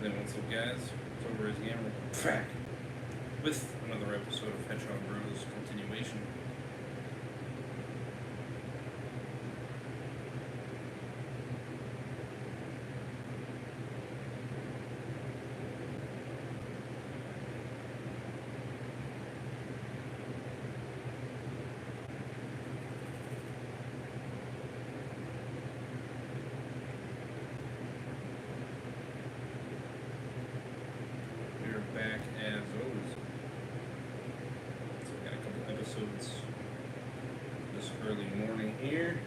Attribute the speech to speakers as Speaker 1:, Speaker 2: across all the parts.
Speaker 1: Then what's up, guys? It's over as Gamer back with another episode of Hedgehog Bros continuation. Back as always. So we got a couple episodes this early morning here.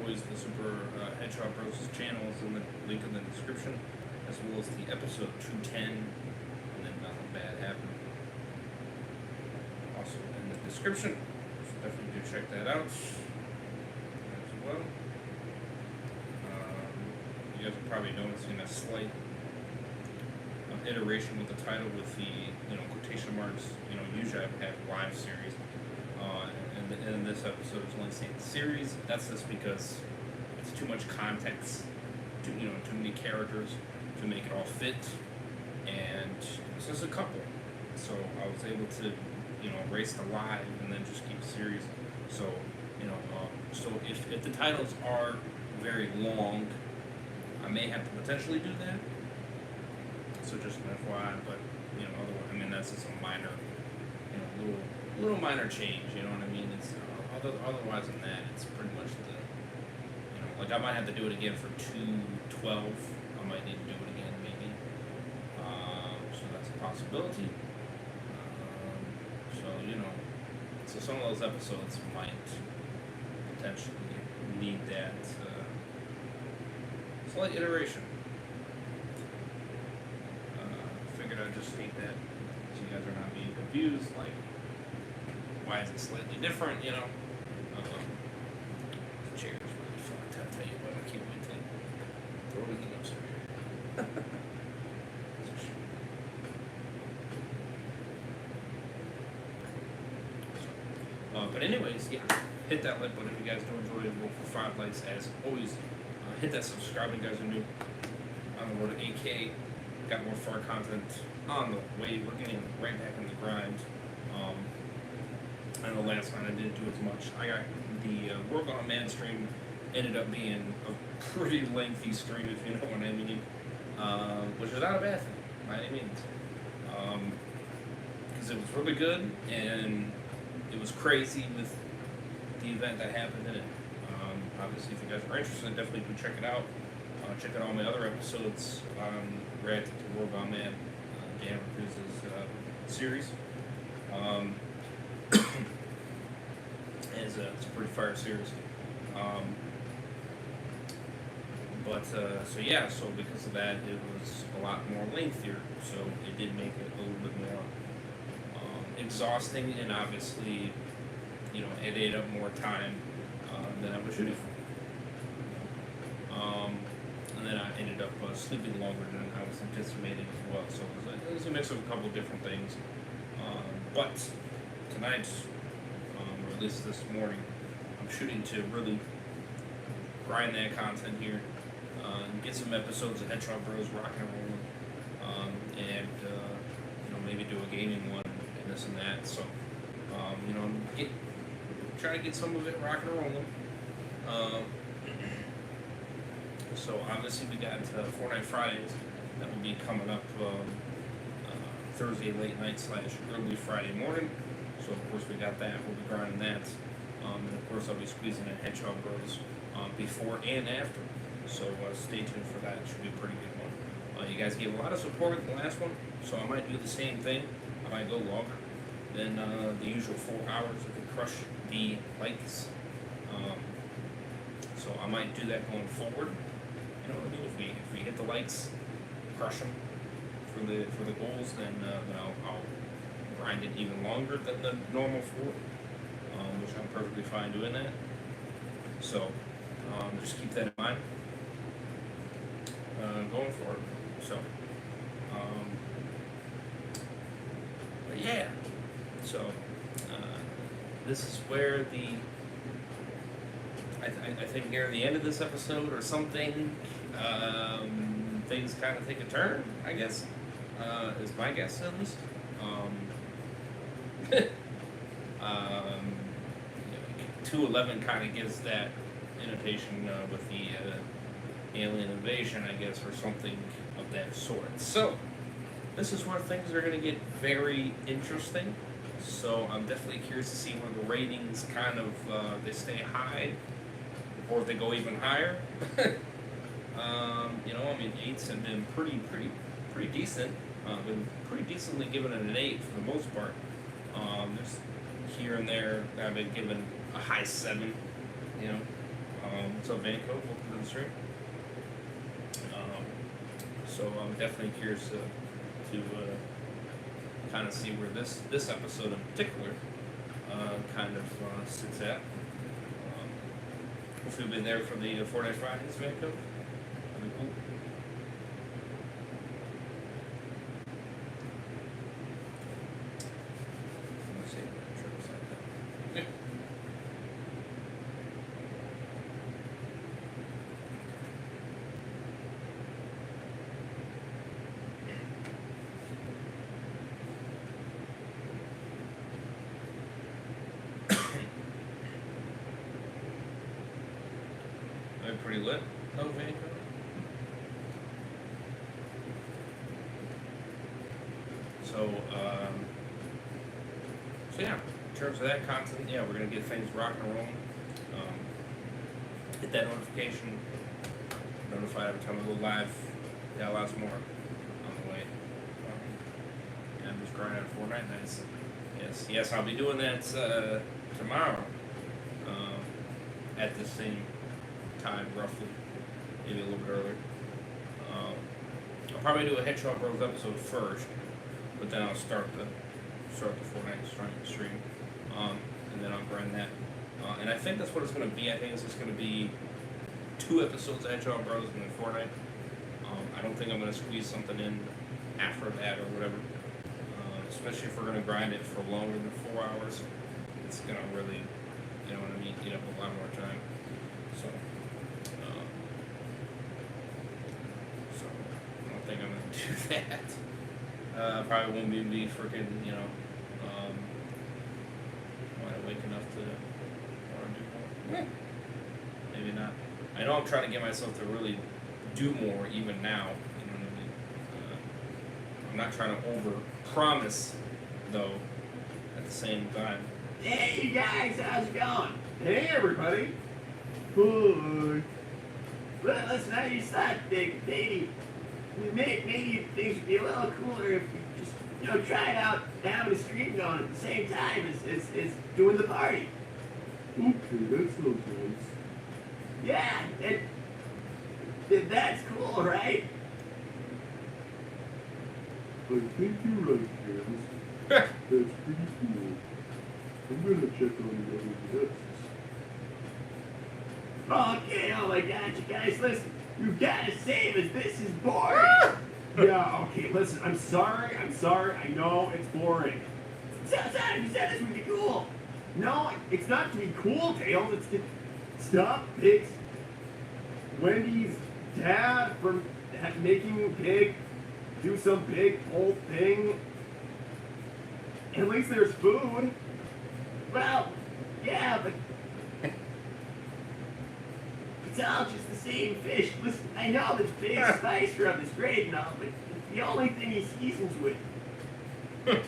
Speaker 1: Always, the Super Hedgehog Bros channel is in the link in the description, as well as the episode 210, and then nothing bad happened. Also in the description, so definitely do check that out as well. You guys are probably noticing a slight iteration with the title, with the quotation marks. Usually I have live series. And in this episode, it's only saying series. That's just because it's too much context, too many characters to make it all fit, and it's just a couple. So I was able to, erase the live and then just keep series. So, so if the titles are very long, I may have to potentially do that. So just an FYI, but otherwise, that's just a minor, little minor change, you know what I mean? It's otherwise than that, it's pretty much the, like I might have to do it again for 212. I might need to do it again, maybe. So that's a possibility. So some of those episodes might potentially need that slight iteration. Figured I'd just state that so you guys are not being confused, like, why is it slightly different, The chair's really fun, I'll tell you what, I can't wait to throw everything upstairs. But anyways, yeah, hit that like button if you guys do enjoy it. Roll for 5 likes as always. Hit that subscribe if you guys are new. On the road to 8K. Got more far content on the way. We're getting right back in the grind. I know last night I didn't do as much. I got the Work on Man stream ended up being a pretty lengthy stream, if you know what I mean, which is not a bad thing by any means, because it was really good and it was crazy with the event that happened in it. Obviously, if you guys are interested, definitely do check it out. Check out all my other episodes on Red to Work on Man, Dan Cruz's series. It's a pretty fire series. So because of that, it was a lot more lengthier, so it did make it a little bit more exhausting, and obviously, it ate up more time than I was shooting for. And then I ended up sleeping longer than I was anticipating as well, so it was a mix of a couple of different things. But tonight, or at least this morning, I'm shooting to really grind that content here, get some episodes of Hedgehog Bros rocking and rolling, and maybe do a gaming one and this and that. So try to get some of it rocking and rolling. So obviously we got Fortnite Fridays that will be coming up Thursday late night / early Friday morning. So of course we got that. We'll be grinding that. And of course I'll be squeezing in Hedgehog Bros before and after. So stay tuned for that. It should be a pretty good one. You guys gave a lot of support in the last one, so I might do the same thing. I might go longer. than the usual 4 hours if we crush the likes. So I might do that going forward. You know what I mean? If we hit the likes, crush them for the goals, then I'll grind it even longer than the normal 4, which I'm perfectly fine doing that. So just keep that in mind going forward. So, but yeah. So this is where I think near the end of this episode or something, things kind of take a turn, I guess, is my guess at least. 211 kind of gives that invitation with the alien invasion, I guess, or something of that sort. So, this is where things are going to get very interesting. So, I'm definitely curious to see where the ratings kind of, they stay high, or if they go even higher. You know, I mean, 8s have been pretty decent. Been pretty decently given it an 8 for the most part. There's here and there I've been given a high 7. You know, what's up, Vanco? Welcome to the stream. So I'm definitely curious to kind of see where this episode in particular kind of sits at. If we've been there for the Fortnite Fridays, Vanco, that'd be cool. Pretty lit. Oh, Vancouver. So yeah, in terms of that content, yeah, we're gonna get things rocking and rolling. Hit that notification. Notified every time we go live. Yeah, lots more on the way. Yeah, I'm just grinding out Fortnite nights. Yes, I'll be doing that tomorrow. At the same time, roughly, maybe a little bit earlier. I'll probably do a Hedgehog Bros episode first, but then I'll start the Fortnite stream, and then I'll grind that. And I think that's what it's going to be. I think it's just going to be 2 episodes of Hedgehog Bros and then Fortnite. I don't think I'm going to squeeze something in after that or whatever. Especially if we're going to grind it for longer than 4 hours, it's going to really, you know what I mean, eat up a lot more time. So I don't think I'm going to do that. Probably won't be me freaking, you know, wide awake enough to want to do more. Maybe not. I know I'm trying to get myself to really do more even now. You know what I mean? I'm not trying to over-promise, though, at the same time.
Speaker 2: Hey, you guys, how's it going? Hey, everybody. Good. Well, listen, I just thought that maybe things would be a little cooler if we just, you know, try it out, having a stream going at the same time as doing the party.
Speaker 3: Okay, that sounds nice.
Speaker 2: Yeah, that's cool, right?
Speaker 3: I think you're right, James. That's pretty cool. I'm gonna check on the other guests.
Speaker 2: Okay, oh my gosh, you guys, listen, you gotta save us, this is boring.
Speaker 3: Yeah, okay, listen, I'm sorry, I know it's boring.
Speaker 2: So, you said this would be cool.
Speaker 3: No, it's not to be cool, Tails, it's to stop Pig's Wendy's dad from making Pig do some big whole thing. At least there's food.
Speaker 2: Well, yeah, but it's all just the same fish. Listen, I know this big spice rub is great and all, but it's the only thing he seasons with.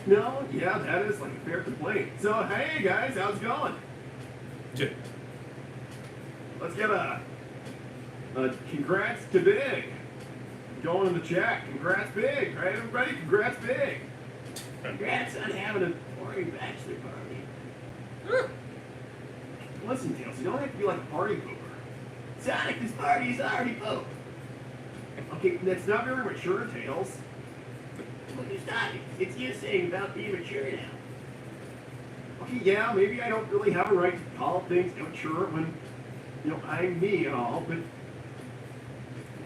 Speaker 3: No, yeah, that is like a fair complaint. So, hey guys, how's it going? Let's get a congrats to Big. Going in the chat. Congrats Big, right everybody? Congrats Big.
Speaker 2: Congrats on having a boring bachelor party.
Speaker 3: Listen, Tails, you don't have to be like a party pooper.
Speaker 2: Sonic, this party is already booked.
Speaker 3: Okay, that's not very mature, Tails.
Speaker 2: Look, stop it. It's you saying about being mature now.
Speaker 3: Okay, yeah, maybe I don't really have a right to call things immature when, I'm me and all, but
Speaker 1: Who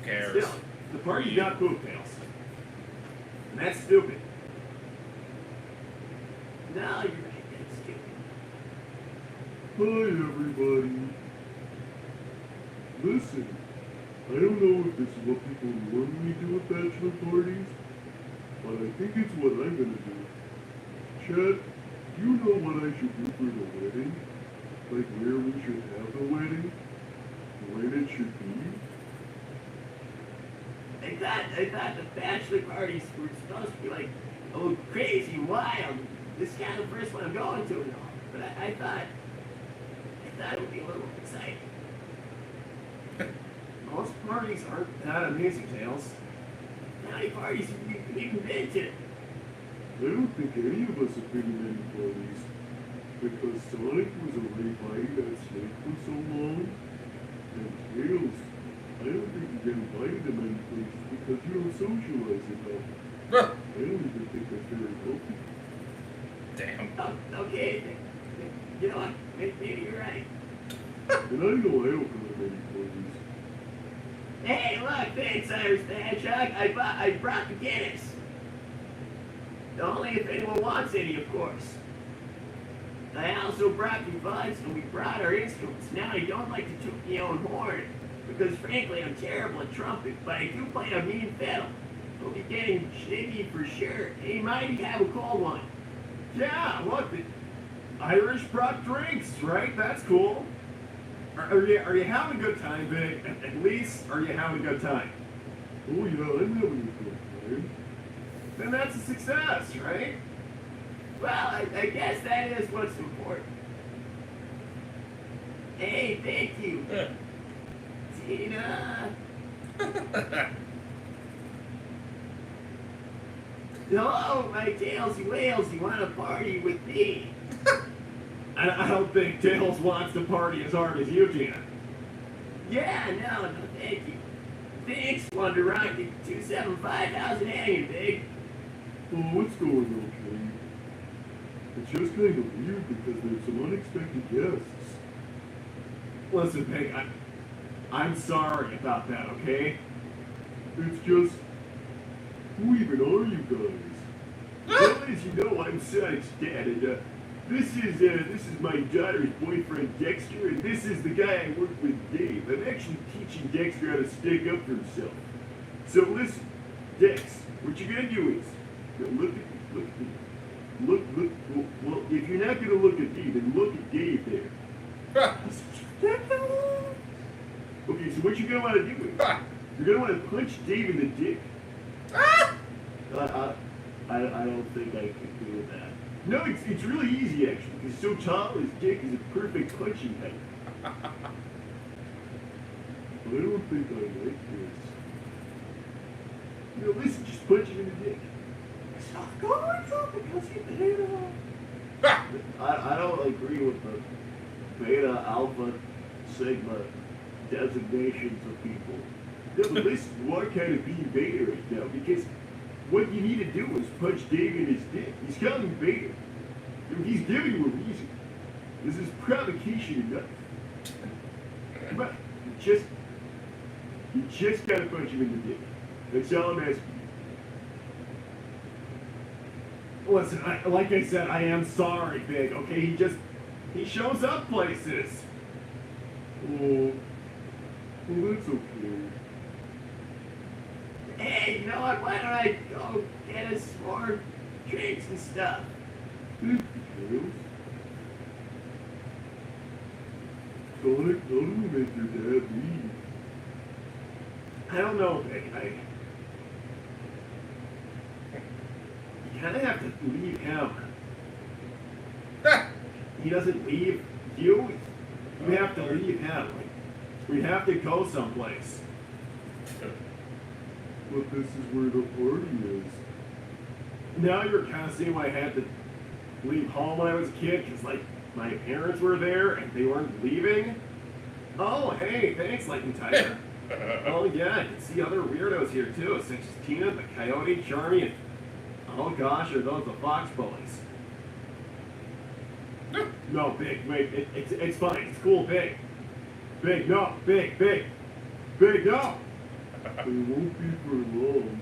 Speaker 1: cares?
Speaker 3: still, the party's not poop, Tails. And that's stupid.
Speaker 2: No, you're right. That's stupid.
Speaker 4: Hi everybody. Listen, I don't know if this is what people normally do at bachelor parties, but I think it's what I'm gonna do. Chad, do you know what I should do for the wedding? Like where we should have the wedding? When it should be?
Speaker 2: I thought the bachelor parties were supposed to be like, oh, crazy, wild. This is kind of the first one I'm going to and all. But I thought it would be a little exciting.
Speaker 3: Most parties aren't that amazing, Tails.
Speaker 2: How many parties have you even been to?
Speaker 4: I don't think any of us have been in any parties, because Sonic was already hiding that snake for so long, and Tails, I don't think you get invited to many places because you don't socialize enough. I don't even think that's very healthy.
Speaker 1: Damn.
Speaker 2: Oh, okay. You know what? Maybe you're right.
Speaker 4: And I know I don't go to many parties.
Speaker 2: Hey, look, thanks, Irish the Hedgehog. I brought the Guinness. Only if anyone wants any, of course. I also brought the buds, and we brought our instruments. Now I don't like to toot my own horn, because frankly I'm terrible at trumpet, but I do play a mean fiddle. We'll be getting jiggy for sure. Hey, might have a cold one.
Speaker 3: Yeah, look, the Irish brought drinks, right? That's cool. Are you having a good time, Vic? At least, are you having a good time?
Speaker 4: Oh yeah, I'm having a good time.
Speaker 3: Then that's a success, right?
Speaker 2: Well, I guess that is what's important. Hey, thank you. Tina. Hello, my Tailsy Whales. You want to party with me?
Speaker 3: I don't think Tails wants to party as hard as you, Tina.
Speaker 2: Yeah, no, thank you. Thanks, Wonder Rocket 275. How's it hanging, Big?
Speaker 4: Oh, it's going okay. It's just kind of weird because there's some unexpected guests.
Speaker 3: Listen, Pig, I'm sorry about that, okay?
Speaker 4: It's just, who even are you guys?
Speaker 3: Well, as you know, I'm Sonic's dad, and this is my daughter's boyfriend Dexter, and this is the guy I work with, Dave. I'm actually teaching Dexter how to stick up for himself. So listen, Dex, what you're gonna do is, look at me. Well, if you're not gonna look at me, then look at Dave there. Okay, so what you're gonna want to do is, you're gonna want to punch Dave in the dick.
Speaker 2: I don't think I can do that.
Speaker 3: No, it's really easy actually. He's so tall, his dick is a perfect punching height.
Speaker 4: I don't think I like this.
Speaker 3: Listen, just punch him in the dick.
Speaker 2: Go on, because you beta. I don't agree with the beta, alpha, sigma designations of people.
Speaker 3: No, but listen, you are kind of being beta right now because what you need to do is punch Dave in his dick. He's calling you beta. He's giving you a reason. This is provocation enough. Come on, you just gotta punch him in the dick. That's all I'm asking. Listen, like I said, I am sorry, Big, okay? He shows up places.
Speaker 4: Oh, well that's okay.
Speaker 2: Hey, you know what? Why don't I go get us more drinks and stuff?
Speaker 4: Thank you, Tails. Sonic, how do we make your dad leave?
Speaker 3: I don't know, Big. You kind of have to leave him. He doesn't leave you. You have to leave him. Like, we have to go someplace.
Speaker 4: But this is where the party is.
Speaker 3: Now you're kind of seeing why I had to leave home when I was a kid because, like, my parents were there and they weren't leaving. Oh, hey, thanks, Lightning Tiger. Oh, yeah, I can see other weirdos here, too, such as Tina, the Coyote, Charmy, and, oh gosh, are those the Fox Boys? No, Big, wait, it's fine, it's cool, Big. Big, no, Big, no!
Speaker 4: It won't be for long.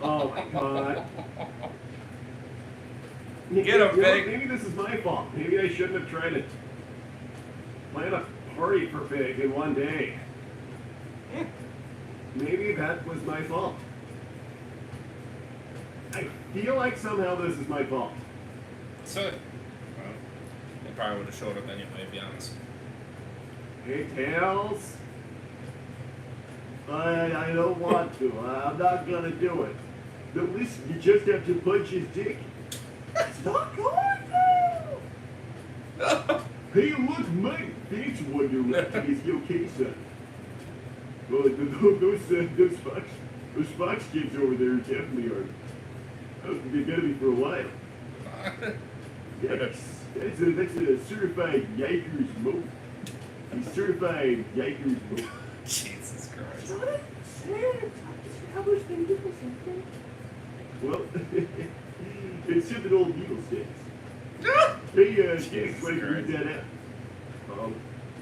Speaker 3: Oh my god.
Speaker 1: Get him, Big.
Speaker 3: Maybe this is my fault. Maybe I shouldn't have tried to plan a party for Big in one day. Maybe that was my fault. I feel like somehow this is my fault.
Speaker 1: So, well, they probably would have showed up anyway, to be honest.
Speaker 3: Hey, Tails. I don't want to. I'm not gonna do it. But listen, you just have to punch his dick. It's not going to. Hey, look, Mike. Thanks, Wonderland. Is he okay, son? Well, those Fox kids over there definitely are. They're gonna be for a while. That's a certified yikers move. He's certified yikers move.
Speaker 1: Jesus Christ.
Speaker 3: Well, it's something old Beetle says. Hey, James, why don't you read that out?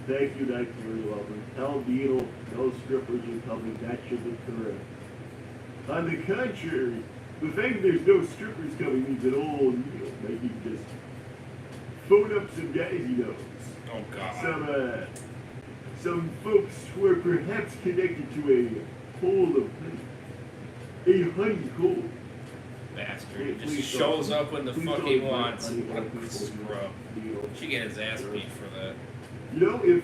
Speaker 3: Thank you, Dr. Lover. Tell Beetle no strippers in public. That should be correct. On the contrary, the fact that there's no strippers coming means that old Beetle might be just phone up some guys he knows.
Speaker 1: Oh, God.
Speaker 3: Some folks who are perhaps connected to a hole of honey. A honey hole.
Speaker 1: Bastard. He just shows up when the fuck he wants. What a scrub. Should get his ass beat for that.
Speaker 3: You know, if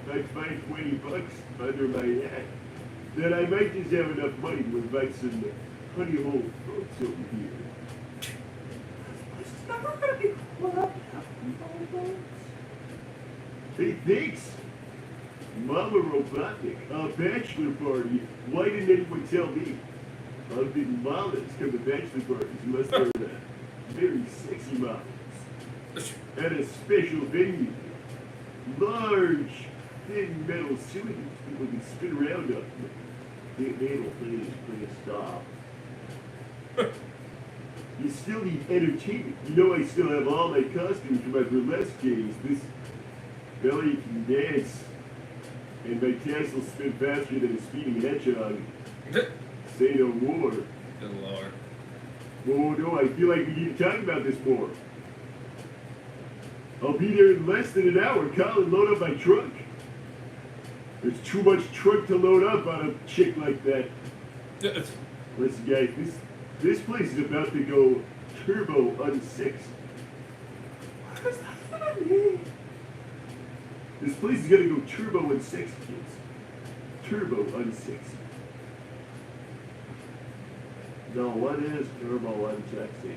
Speaker 3: I find $20 under my hat, then I might just have enough money to invite some honey hole folks over here. This is never gonna be clubbed. Hey, thanks. Mama Robotnik, a bachelor party. Why didn't anyone tell me? All big mamas come to bachelor parties unless they're very sexy mamas. At a special venue. Large, thin metal cylinders people can spin around up. That'll please stop. You still need entertainment. You know I still have all my costumes from my burlesque days. This belly can dance. And my castle spin faster than a speeding hedgehog. Say no more.
Speaker 1: Good lord.
Speaker 3: Oh no, I feel like we need to talk about this more. I'll be there in less than an hour. Colin, load up my trunk. There's too much trunk to load up on a chick like that. Listen, guys, this place is about to go turbo unsexy. What does that mean? This place is gonna go turbo unsexy, kids. Turbo unsexy. No, what is turbo unsexy?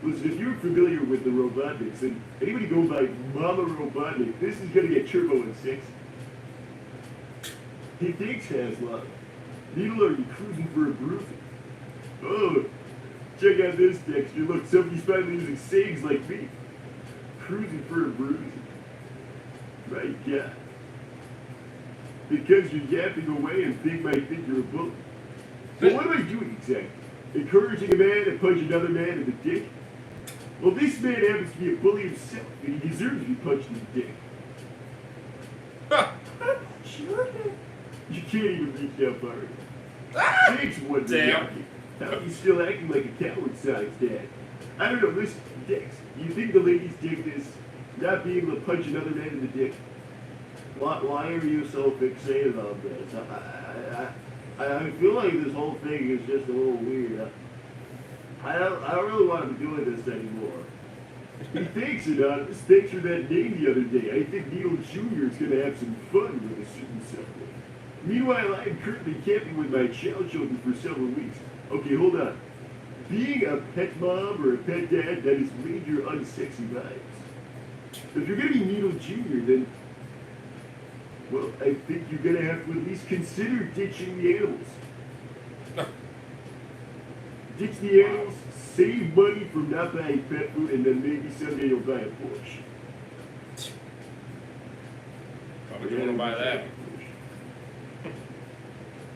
Speaker 3: Listen, if you're familiar with the Robotniks, and anybody go by Mama Robotnik, this is gonna get turbo unsexy. Hey, thanks, Haslot. Needle, are you cruising for a bruising? Oh, check out this texture. Look, somebody's finally using sayings like me. Cruising for a bruising. Right, yeah. Because you're yapping away and think might think you're a bully. But what am I doing exactly? Encouraging a man to punch another man in the dick? Well, this man happens to be a bully himself, and he deserves to be punched in the dick. You can't even reach that far. Thanks, one
Speaker 1: Damn.
Speaker 3: How are you still acting like a coward size dad? I don't know, listen, dicks. You think the ladies dig this? Not being able to punch another man in the dick? Why are you so fixated on this? I feel like this whole thing is just a little weird. I don't really want to be doing this anymore. Thanks, Anonymous. Thanks for that name the other day. I think Needle Jr. is going to have some fun with a certain subway. Meanwhile, I am currently camping with my child children for several weeks. Okay, hold on. Being a pet mom or a pet dad, that is major unsexy vibes. If you're going to be Needle Jr., then, well, I think you're going to have to at least consider ditching the animals. ditch the animals, save money from not buying pet food, and then maybe someday you'll buy a Porsche.
Speaker 1: Why would you want to buy that?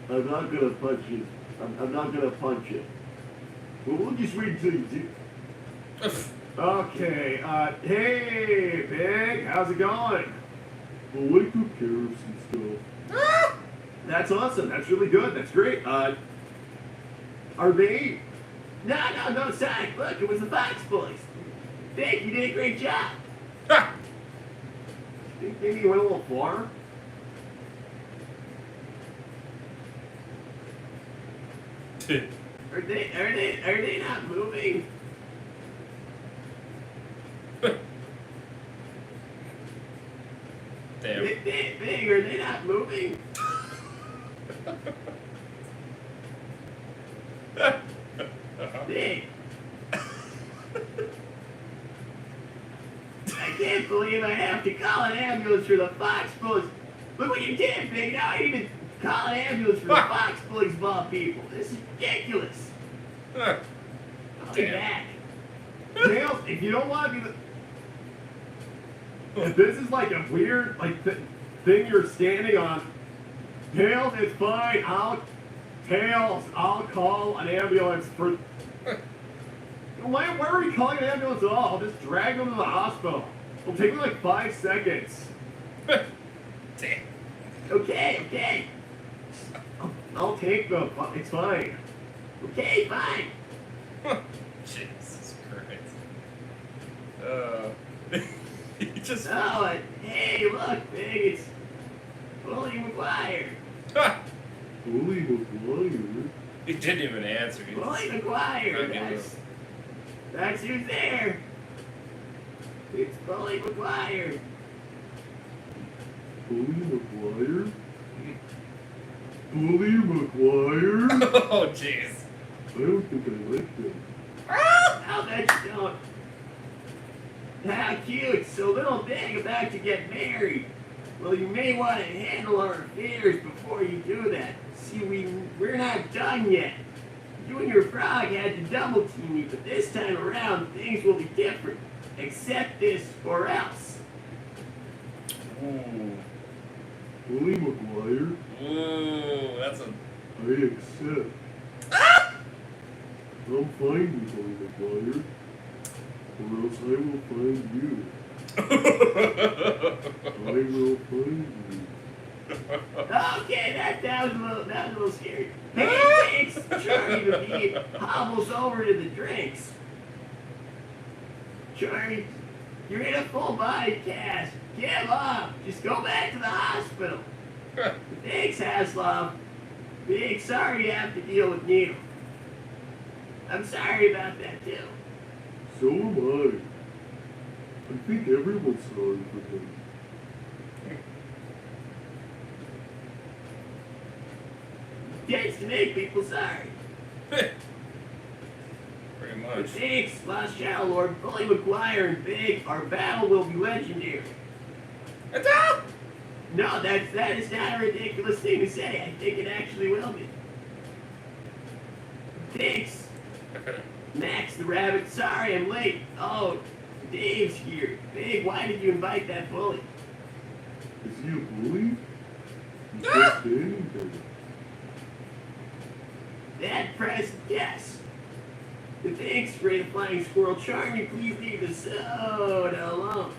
Speaker 3: I'm not gonna punch you. I'm not gonna punch you. Well, we'll just wait until you do. Okay, hey, Big, how's it going?
Speaker 4: Well, I took care of some stuff.
Speaker 3: That's awesome. That's really good. That's great. Are they?
Speaker 2: No, sorry. Look, it was the Fox Boys. Big, you did a great job.
Speaker 3: Think maybe you went a little far?
Speaker 2: Are they not moving?
Speaker 1: Damn.
Speaker 2: Big, are they not moving? Big. I can't believe I have to call an ambulance for the Fox Boys. Look what you did, Big. Now I need to call an ambulance for the Fox Boys of all people. This is ridiculous. I'll be
Speaker 1: Damn.
Speaker 2: back.
Speaker 3: Tails, if you don't want to be the. If this is like a weird thing you're standing on, Tails, it's fine. I'll call an ambulance for. Why are we calling an ambulance at all? I'll just drag them to the hospital. It'll take me like 5 seconds.
Speaker 1: Damn.
Speaker 2: Okay.
Speaker 3: I'll take them. It's fine.
Speaker 2: Okay, fine.
Speaker 1: Jesus Christ. He just.
Speaker 2: Oh, hey, look, Big, it's Bully McGuire.
Speaker 4: Bully McGuire?
Speaker 1: He didn't even answer. He
Speaker 2: Bully
Speaker 1: just-
Speaker 2: McGuire, that's who's there. It's Bully McGuire.
Speaker 4: Bully McGuire? Bully McGuire?
Speaker 1: Oh, jeez.
Speaker 4: I don't think I like him.
Speaker 2: I'll bet you don't. How cute. So little Big about to get married. Well, you may want to handle our affairs before you do that. See, we're not done yet. You and your frog had to double team me, but this time around things will be different. Accept this or else.
Speaker 1: Ooh.
Speaker 4: Bully McGuire?
Speaker 1: Ooh, that's a.
Speaker 4: I accept. I'm fine with Bully McGuire. Or else I will find you. I will find you.
Speaker 2: Okay, that was a little scary. Hey, thanks. Charlie the bee hobbles over to the drinks. Charlie, you're in a full body cast. Give up. Just go back to the hospital. Thanks, Hasloff. Big sorry you have to deal with Needle. I'm sorry about that too.
Speaker 4: So am I. I think everyone's sorry for him.
Speaker 2: Tends to make people sorry.
Speaker 1: Pretty much.
Speaker 2: Thanks, Lost Shadow Lord, Bully McGuire, and Big. Our battle will be legendary. No, that is not a ridiculous thing to say. I think it actually will be. Thanks, Max the Rabbit. Sorry I'm late. Oh, Dave's here. Big, why did you invite that bully?
Speaker 4: Is he a bully? He's just standing there.
Speaker 2: That present, yes. Thanks, Great Flying Squirrel. Charlie, please leave the soda alone.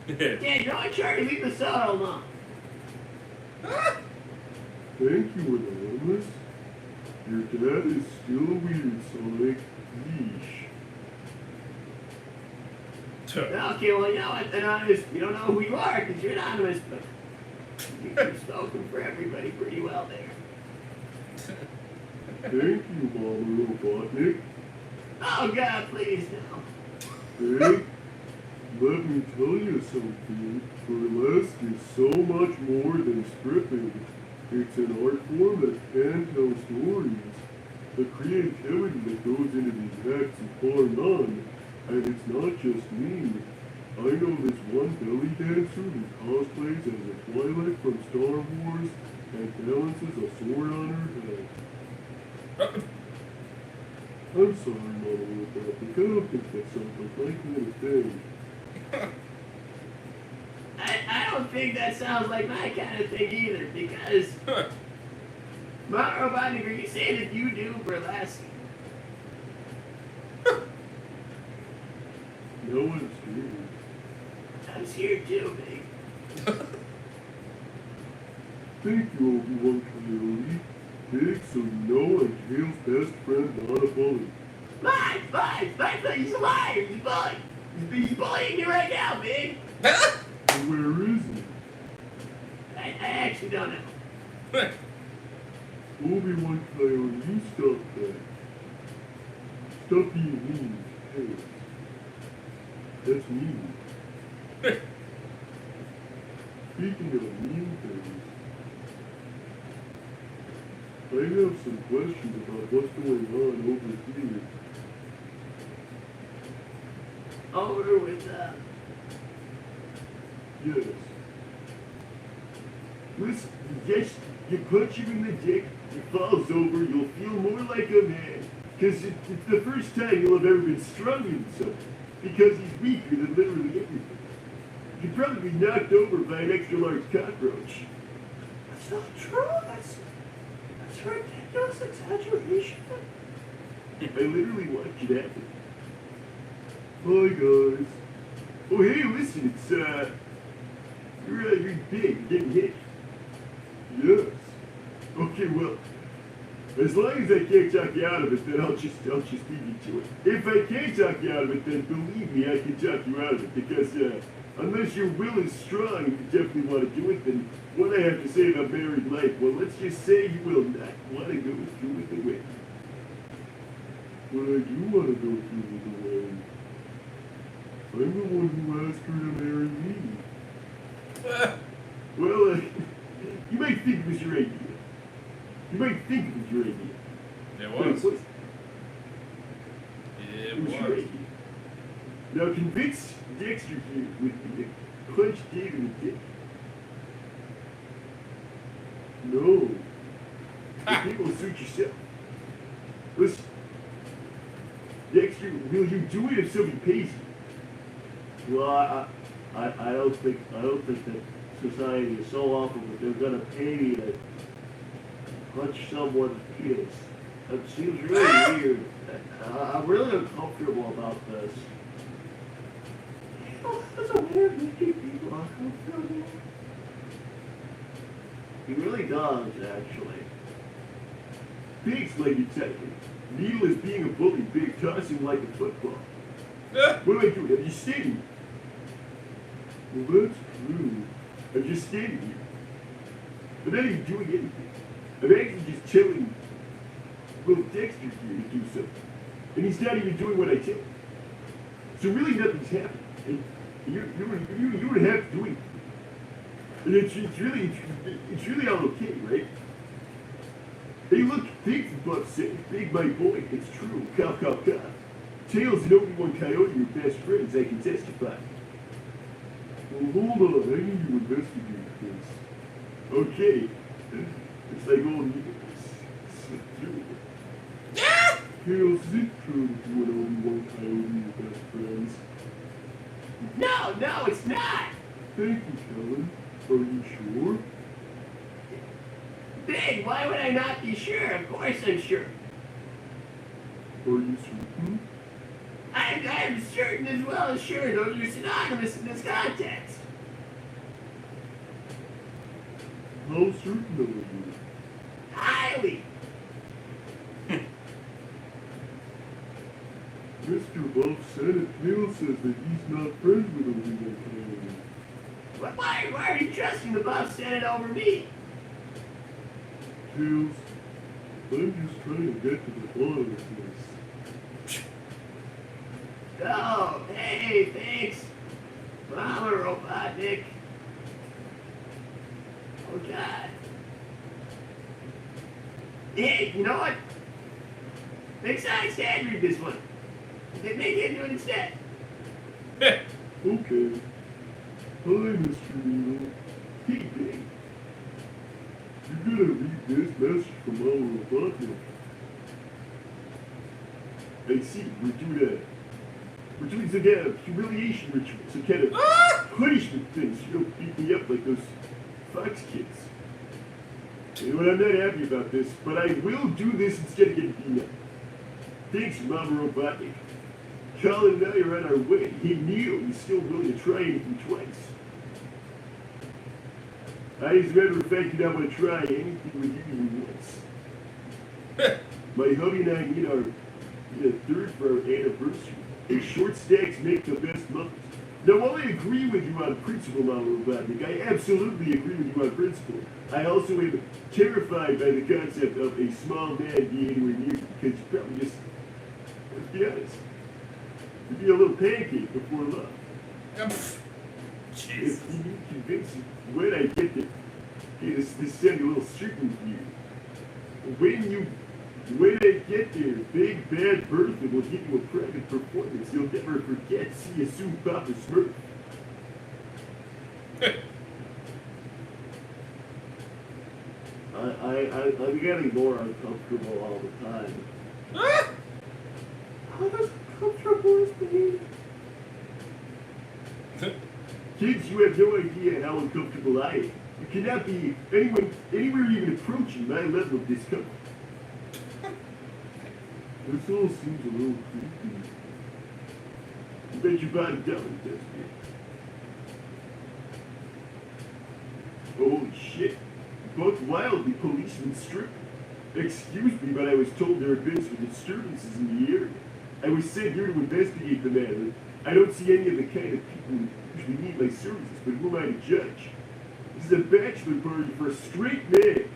Speaker 2: Yeah, you know what, Charlie? Leave the soda alone.
Speaker 4: Thank you, Anonymous. Your dad is still weird, Sonic. Yeesh.
Speaker 2: Okay, well, you know what, Anonymous, you don't know who you are because you're Anonymous, but you've spoken for everybody pretty well there.
Speaker 4: Thank you, Mama Robotnik.
Speaker 2: Oh, God, please, no.
Speaker 4: Hey, let me tell you something. Burlesque is so much more than stripping. It's an art form that can tell stories. The creativity that goes into these acts is bar none. And it's not just me. I know this one belly dancer who cosplays as a Twilight from Star Wars and balances a sword on her head. I'm sorry, Mama Robotic. I don't think that sounds like my kind of thing.
Speaker 2: I don't think that sounds like my kind of thing either, because Mount Robotic, are you saying that you do burlesque?
Speaker 4: No one's here.
Speaker 2: I'm scared too, Big.
Speaker 4: Thank you, Obi-Wan Kenobi. Big, so you know I'm Tails' best friend, not a bully.
Speaker 2: Lies, he's a liar, he's bullying. He's bullying you right now, Big.
Speaker 4: So where is he?
Speaker 2: I actually don't know.
Speaker 4: Obi-Wan Coyote, you stop that. Stop being mean. Hey, that's mean. Speaking of mean things, I have some questions about what's going on over here.
Speaker 2: Over with,
Speaker 4: Yes. Listen, yes, you punch him in the dick, he falls over, you'll feel more like a man. Because it's the first time you'll have ever been stronger than someone. Because he's weaker than literally everything. You'd probably be knocked over by an extra large cockroach.
Speaker 2: That's not true. That's ridiculous exaggeration.
Speaker 4: I literally watched it happen. Hi guys. Oh hey, listen, it's you're big, you're getting hit. Yes. Okay, well, as long as I can't talk you out of it, then I'll just leave you to it. If I can't talk you out of it, then believe me, I can talk you out of it, because unless your will is strong and you definitely want to do it, then what I have to say about married life, well, let's just say you will not want to go through with the way. But I do want to go through with the way. I'm the one who asked her to marry me. Well, you might think it was your idea. You might think it was your idea.
Speaker 1: It
Speaker 4: But
Speaker 1: was.
Speaker 4: It was your idea. Now convince Dexter here with me to punch Dave in the dick. No. The people suit yourself. Listen. Dexter, will you do it if somebody pays you?
Speaker 3: Well, I don't think that society is so awful that they're gonna pay me to punch someone's penis. It seems really weird. I'm really uncomfortable about this. That's a weird making people uncomfortable. He really does, actually.
Speaker 4: Thanks, Lady Detective. Needle is being a bully, big tossing like a football. What do I do? I'm just standing here. Well, that's true. I'm just standing here. I'm not even doing anything. I'm actually just telling little Dexter here to do something. And he's not even doing what I tell him. So really nothing's happening. And you would have to do anything. And it's really all okay, right? Hey look, thanks Buff said, big my boy, it's true, cough cough cough. Tails and Obi-Wan Coyote are best friends, I can testify. Well, hold on, I need to investigate this. Okay, it's like old needles. Slip through. Tails, is it true that you and Obi-Wan Coyote are best friends?
Speaker 2: No, it's not.
Speaker 4: Thank you, Kellen. Are you sure?
Speaker 2: Big, why would I not be sure? Of course I'm sure.
Speaker 4: Are you certain?
Speaker 2: I'm certain as well as sure. Those are synonymous in this context.
Speaker 4: How certain are you?
Speaker 2: Highly.
Speaker 4: Mr. Buff said it. Tails says that he's not friends with Obi-Wan Coyote.
Speaker 2: Why are you trusting the Buff Senate over me?
Speaker 4: Tails, I'm just trying to get to the bottom of this.
Speaker 2: Oh, hey, thanks. Mama Robotnik. Oh, God. Hey, you know what? Make Sonic Stan read this one. Make him do it instead.
Speaker 4: Okay. Hi, Mr. Needle.
Speaker 2: Hey, Big.
Speaker 4: You're gonna read this message from our Robotnik. I see. We're doing some kind of humiliation ritual, some kind of punishment thing, so you don't beat me up like those Fox kids. You know what? I'm not happy about this, but I will do this instead of getting beat up. Thanks, Mama Robotnik. Colin and I are on our way. Hey, Neil, you still willing to try anything twice? As a matter of fact, you don't want to try anything with you once. My hubby and I need a third for our anniversary. And short stacks make the best mothers. Now, while I agree with you on principle, Mama Robotnik, I absolutely agree with you on principle. I also am terrified by the concept of a small man being anywhere near you, because you probably just, let's be honest, you'd be a little pancake before love.
Speaker 1: Jeez.
Speaker 4: If you need convincing, when I get there, okay, this sounded a little certain for you. When I get there, Big Bad Bertha will give you a private performance you'll never forget. See you soon, Papa Smurf.
Speaker 3: I'm getting more uncomfortable all the time. How does comfortable is being?
Speaker 4: Kids, you have no idea how uncomfortable I am. You cannot be anywhere even approaching my level of discomfort. This all seems a little creepy. You bet your bottom dollar, does it? Holy shit. Buck Wildly, policeman stripper. Excuse me, but I was told there had been some disturbances in the area. I was sent here to investigate the matter. I don't see any of the kind of people who usually need my services, but who am I to judge? This is a bachelor party for a straight man.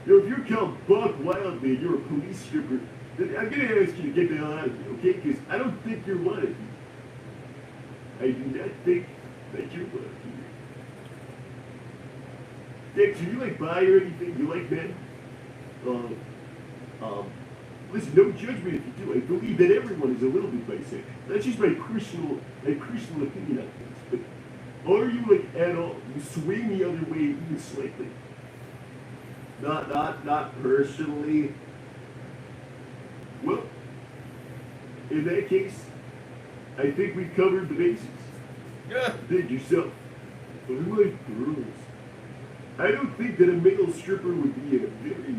Speaker 4: You know, if you're called Buck Wildly and you're a police stripper, then I'm going to ask you to get the hell out of here, okay? Because I don't think you're wanted. I do not think that you're wanted. Dex, are you like bi or anything? You like men? Listen, no judgment if you do. I believe that everyone is a little bit bisexual. That's just my personal opinion on things. But are you like at all? You swing the other way even slightly?
Speaker 3: Not personally.
Speaker 4: Well, in that case, I think we've covered the bases.
Speaker 1: Yeah.
Speaker 4: Did yourself. But I like girls. I don't think that a male stripper would be a very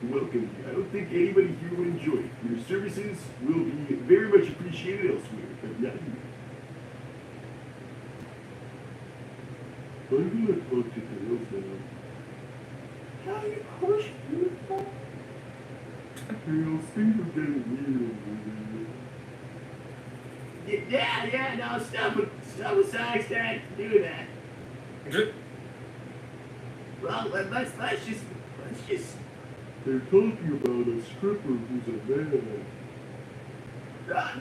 Speaker 4: welcome here. I don't think anybody here would enjoy it. Your services will be very much appreciated elsewhere, but not here. I'm gonna talk to girls now.
Speaker 3: How you push beautiful?
Speaker 4: Girls, things are getting weird over there.
Speaker 2: Yeah, no, stuff with science that to do that. Well, let's just.
Speaker 4: They're talking about a stripper who's a man.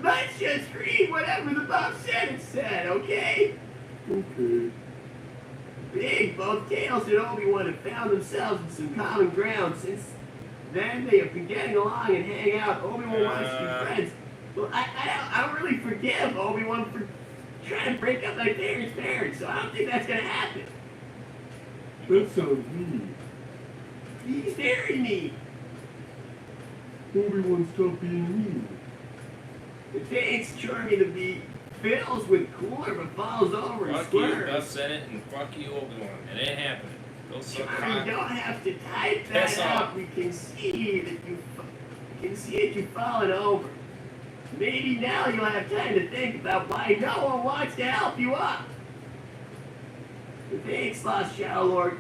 Speaker 2: Let's just read whatever the Bob said, okay?
Speaker 4: Okay.
Speaker 2: Both Tails and Obi-Wan have found themselves in some common ground. Since then, they have been getting along and hang out. Obi-Wan wants to be friends. Well, I don't really forgive Obi-Wan for trying to break up my parents, so I don't think that's gonna happen.
Speaker 4: That sounds mean.
Speaker 2: He's very mean.
Speaker 4: Obi-Wan, stop being mean.
Speaker 2: The thanks Charmy to be fills with cooler but falls over and
Speaker 1: Fuck you,
Speaker 2: squirms.
Speaker 1: Gus Senate, and fuck you, Obi-Wan. It ain't happening. Go suck
Speaker 2: Charmy,
Speaker 1: cock.
Speaker 2: don't have to type
Speaker 1: Piss
Speaker 2: that
Speaker 1: off.
Speaker 2: up. We can see that you've fallen over. Maybe now you'll have time to think about why no one wants to help you up. The thanks, Lost Shadow Lord.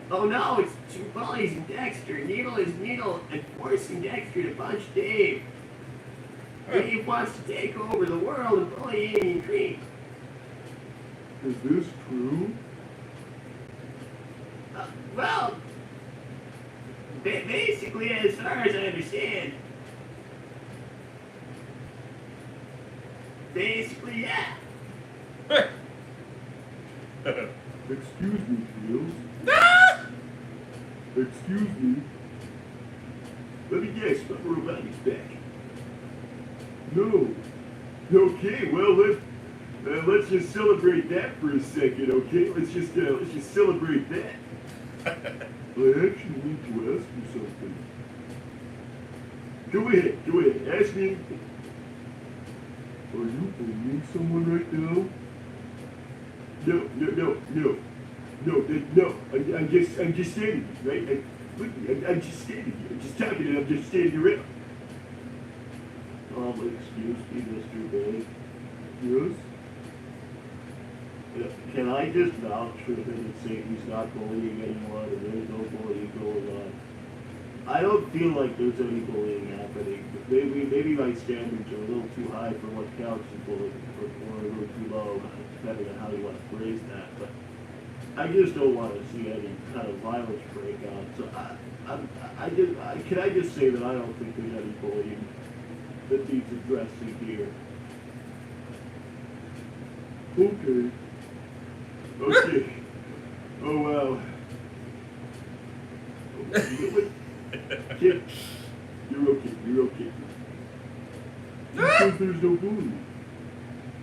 Speaker 2: Oh no, it's two bullies and Dexter. Needle is Needle and forcing Dexter to punch Dave. Dave wants to take over the world and bully Amy and Cream.
Speaker 4: Is this true?
Speaker 2: Well, basically, as far as I understand, basically, yeah.
Speaker 4: Excuse me, Tails. Excuse me.
Speaker 2: Let me guess, Papa Robotic's back.
Speaker 4: No. Okay, well let's just celebrate that for a second, okay? Let's just celebrate that. I actually need to ask you something. Go ahead. Ask me anything. Are you bullying someone right now? No. I'm just standing here, right? I'm just standing here. I'm just talking and I'm just standing around. Excuse me, Mr. Bay. Yes? Can I just vouch for him and say he's not bullying anyone and there's no bullying going on? I don't feel like there's any bullying happening. Maybe my standards are a little too high for what counts as bullying, or a little too low, depending on how you want to phrase that. But I just don't want to see any kind of violence break out. So can I just say that I don't think there's any bullying that needs addressing here. Okay. Oh wow. Kid, you're okay. Because there's no bullying.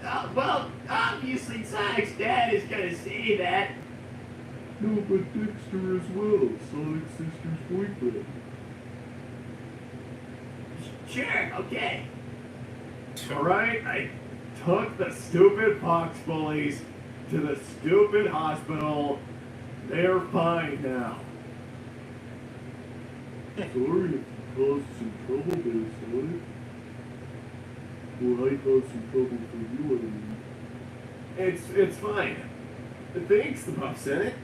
Speaker 2: Well, obviously Sonic's dad is gonna say that.
Speaker 4: No, but Dexter as well, Sonic's sister's boyfriend.
Speaker 2: Sure, okay.
Speaker 3: Alright, I took the stupid pox bullies to the stupid hospital. They're fine now.
Speaker 4: Sorry if you caused some trouble there, Sonic. Or I caused some trouble for you, I mean.
Speaker 3: It's fine. Thanks, the Puff Senate.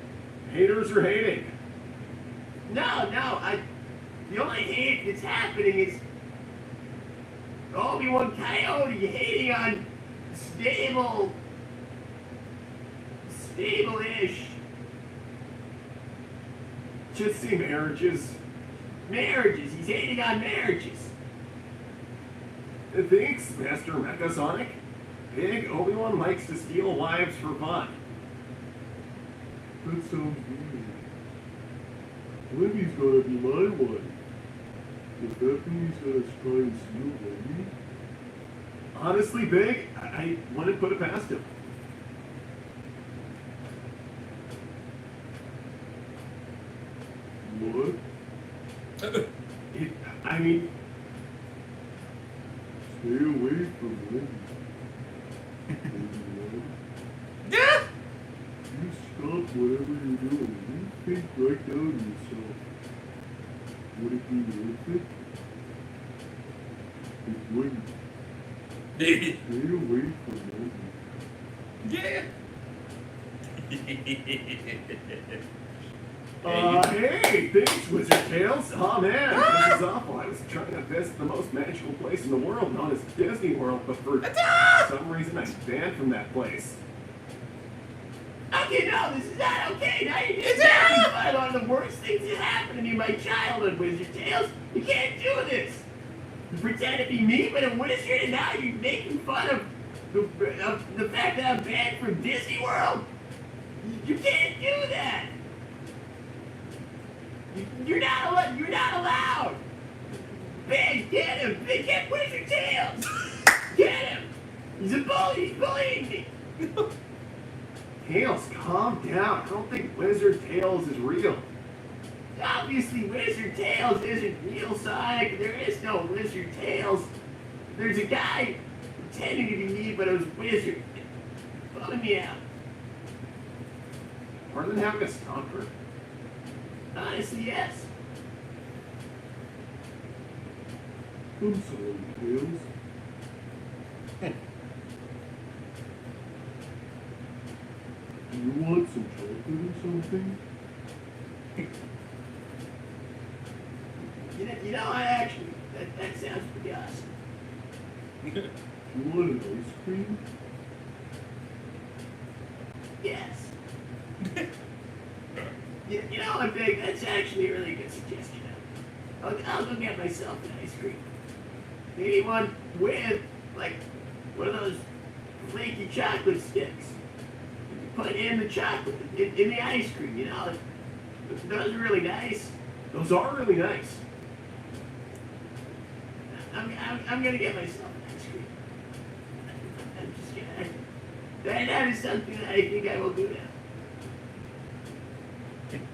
Speaker 3: Haters are hating.
Speaker 2: No, the only hate that's happening is Obi-Wan Coyote hating on stable-ish.
Speaker 3: Just say marriages.
Speaker 2: Marriages, he's hating on marriages.
Speaker 3: Thanks, Master Mechasonic. Big Obi-Wan likes to steal wives for fun.
Speaker 4: That sounds weird. Wendy's gonna be my wife. If that means he's gonna try and steal Wendy,
Speaker 3: Honestly, Big, I wouldn't put it past him.
Speaker 4: what?
Speaker 3: I mean,
Speaker 4: Stay away from Wendy. Obi-Wan.
Speaker 1: Yeah.
Speaker 4: You stop whatever you're doing. You think right down to yourself. Would it be worth it? It wouldn't. Stay away from Wendy.
Speaker 1: Yeah.
Speaker 3: hey, thanks, Wizard Tales. Oh man, this is awful. I was trying to visit the most magical place in the world, known as Disney World, but for some reason I'm banned from that place.
Speaker 2: Okay, no, this is not okay. Now you're just making fun of one of the worst things that happened to me in my childhood, Wizard Tales. You can't do this. You pretend to be me, but a wizard, and now you're making fun of the fact that I'm banned from Disney World. You can't do that. You're not allowed. Big, get him. Big, get Wizard Tales. Get him. He's a bully. He's bullying me.
Speaker 3: Tails, calm down. I don't think Wizard Tales is real.
Speaker 2: Obviously, Wizard Tales isn't real, Sonic. There is no Wizard Tales. There's a guy pretending to be me, but it was Wizard. Follow me out.
Speaker 3: More than having a stomper.
Speaker 2: Honestly, yes.
Speaker 4: I'm sorry, Tails. Do you want some chocolate or something?
Speaker 2: You know, I actually, that sounds pretty awesome.
Speaker 4: You want an ice cream?
Speaker 2: Yes. You know what, Big? That's actually a really good suggestion. I'll go get myself an ice cream. Maybe one with, like, one of those flaky chocolate sticks. You can put in the chocolate, in the ice cream, you know. Those are really nice.
Speaker 3: Those are really nice.
Speaker 2: I'm gonna get myself an ice cream. I'm just gonna. That is something that I think I will do now.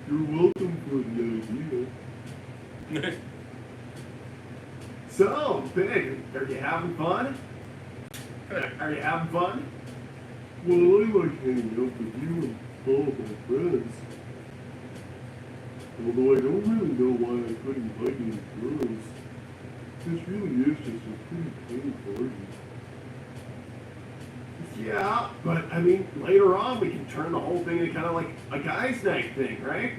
Speaker 4: You're welcome for the idea.
Speaker 3: So, Big, are you having fun? Are you having fun?
Speaker 4: Well, I like hanging out with you and all of my friends. Although I don't really know why I couldn't invite any girls. This really is just a pretty plain party.
Speaker 3: Yeah, but I mean, later on we can turn the whole thing into kind of like a guys' night thing, right?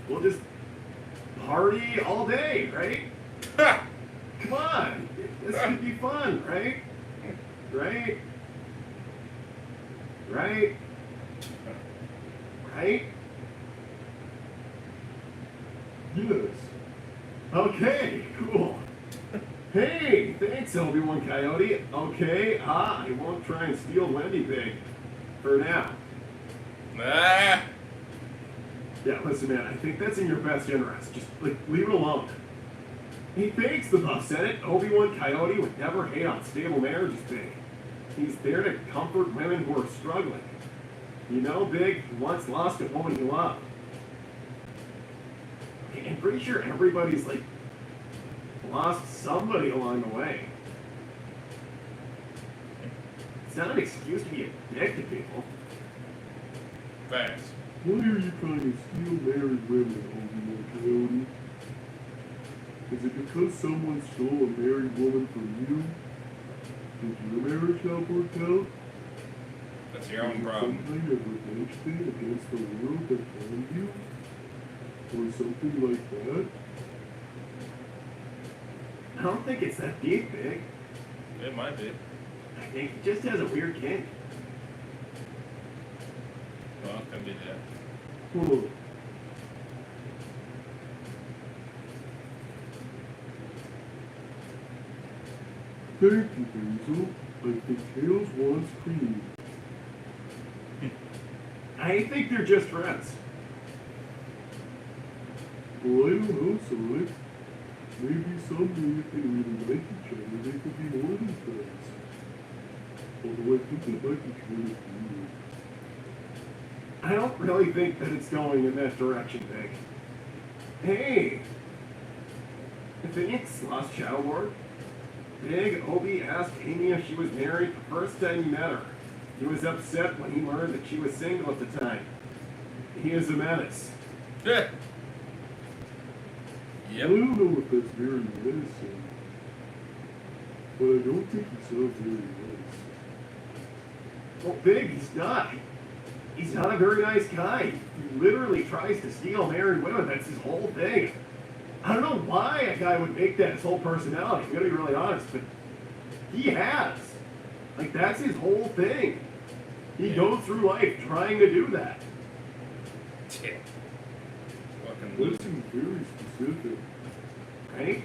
Speaker 3: We'll just party all day, right? Come on, this should be fun, right? Right? Right? Right?
Speaker 4: Yes.
Speaker 3: Okay, cool. Hey, thanks, Obi-Wan Coyote. Okay, I won't try and steal Wendy Pig for now.
Speaker 1: Ah,
Speaker 3: Yeah, listen, man, I think that's in your best interest. Just, like, leave it alone. He thinks the Buff Senate, Obi-Wan Coyote, would never hate on stable marriages, Big. He's there to comfort women who are struggling. You know, Big, he once lost a woman he loved. I'm pretty sure everybody's, like, lost somebody along the way. It's not an excuse to be a dick to people.
Speaker 1: thanks.
Speaker 4: Why are you trying to steal married women, Obi-Wan Coyote? Is it because someone stole a married woman from you? Did your marriage not work out?
Speaker 1: That's your own
Speaker 4: Is it
Speaker 1: problem.
Speaker 4: some kind of revenge thing against the world that harmed you? Or something like that?
Speaker 3: I don't think it's that deep, Big.
Speaker 1: It might be.
Speaker 3: I think he just has a weird kink.
Speaker 1: Well, could be that.
Speaker 4: Huh. Thank you, Hazel. I think Tails wants cream.
Speaker 3: I think they're just friends.
Speaker 4: Well, I don't know, Sonic. Maybe someday if they really like each other, they could be more than friends. Although I think it might be kind of weird.
Speaker 3: I don't really think that it's going in that direction, Big. Hey! Thanks, Lost Shadow Lord. Big Obi asked Amy if she was married the first time he met her. He was upset when he learned that she was single at the time. He is a menace.
Speaker 1: Yeah.
Speaker 4: I
Speaker 1: Yep.
Speaker 4: don't know if that's very menacing, but I don't think he sounds very nice.
Speaker 3: Well, Big, he's not. He's not a very nice guy. He literally tries to steal married women. That's his whole thing. I don't know why a guy would make that his whole personality. I'm gonna be really honest, but he has. Like, that's his whole thing. He
Speaker 1: Yeah.
Speaker 3: goes through life trying to do that.
Speaker 1: Yeah. Fucking
Speaker 4: That
Speaker 1: loser.
Speaker 4: seems very specific.
Speaker 3: Right?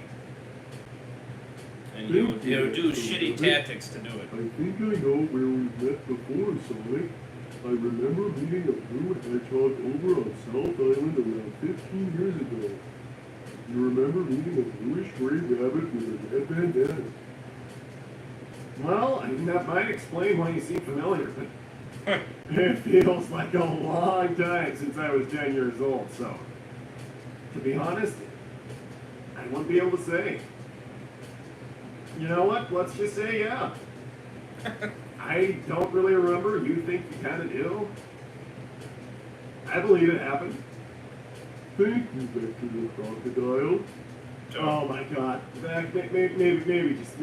Speaker 1: And you would do shitty tactics to do it.
Speaker 4: I think I know where we've met before, Sonic. I remember meeting a blue hedgehog over on South Island around 15 years ago. You remember meeting a bluish-gray rabbit with a red bandana.
Speaker 3: Well, I mean, that might explain why you seem familiar, but it feels like a long time since I was 10 years old, so to be honest, I wouldn't be able to say. You know what? Let's just say yeah. I don't really remember. You think you kind of do? I believe it happened.
Speaker 4: Thank you, Vector the Crocodile.
Speaker 3: Oh my god. Maybe just.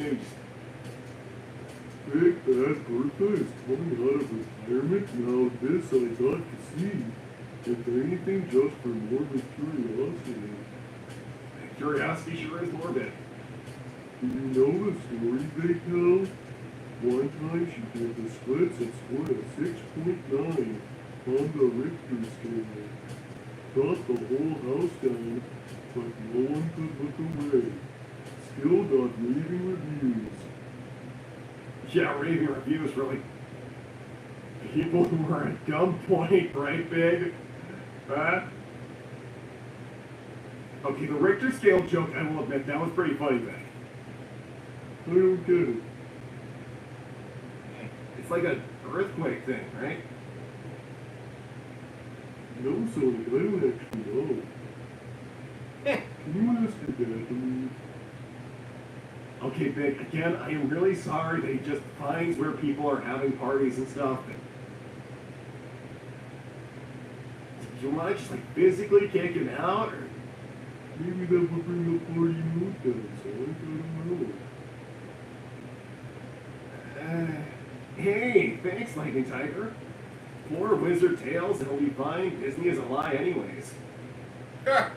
Speaker 4: Big Bad Bertha is coming out of retirement. Now this I got to see. If anything, just for morbid curiosity.
Speaker 3: Curiosity sure is morbid.
Speaker 4: Do you know the story they tell? One time she did the splits and scored a 6.9 on the Richter scale. Got the whole house down, but no one could look away. Still got raving reviews.
Speaker 3: Yeah, raving reviews for like people who are at gunpoint, right, Big? Huh? Okay, the Richter scale joke, I will admit, that was pretty funny, Big.
Speaker 4: I don't get it.
Speaker 3: It's like an earthquake thing, right?
Speaker 4: No, Sonic, I don't actually know. Can you ask your dad to leave?
Speaker 3: Okay, Big, again, I am really sorry that he just finds where people are having parties and stuff. Do you want to just like physically kick him out? Or?
Speaker 4: Maybe that would bring the party mood down, Sonic. I don't know.
Speaker 3: Hey, thanks, Lightning Tiger. Poor Wizard Tails, it'll be fine. Disney is a lie anyways.
Speaker 1: Ah,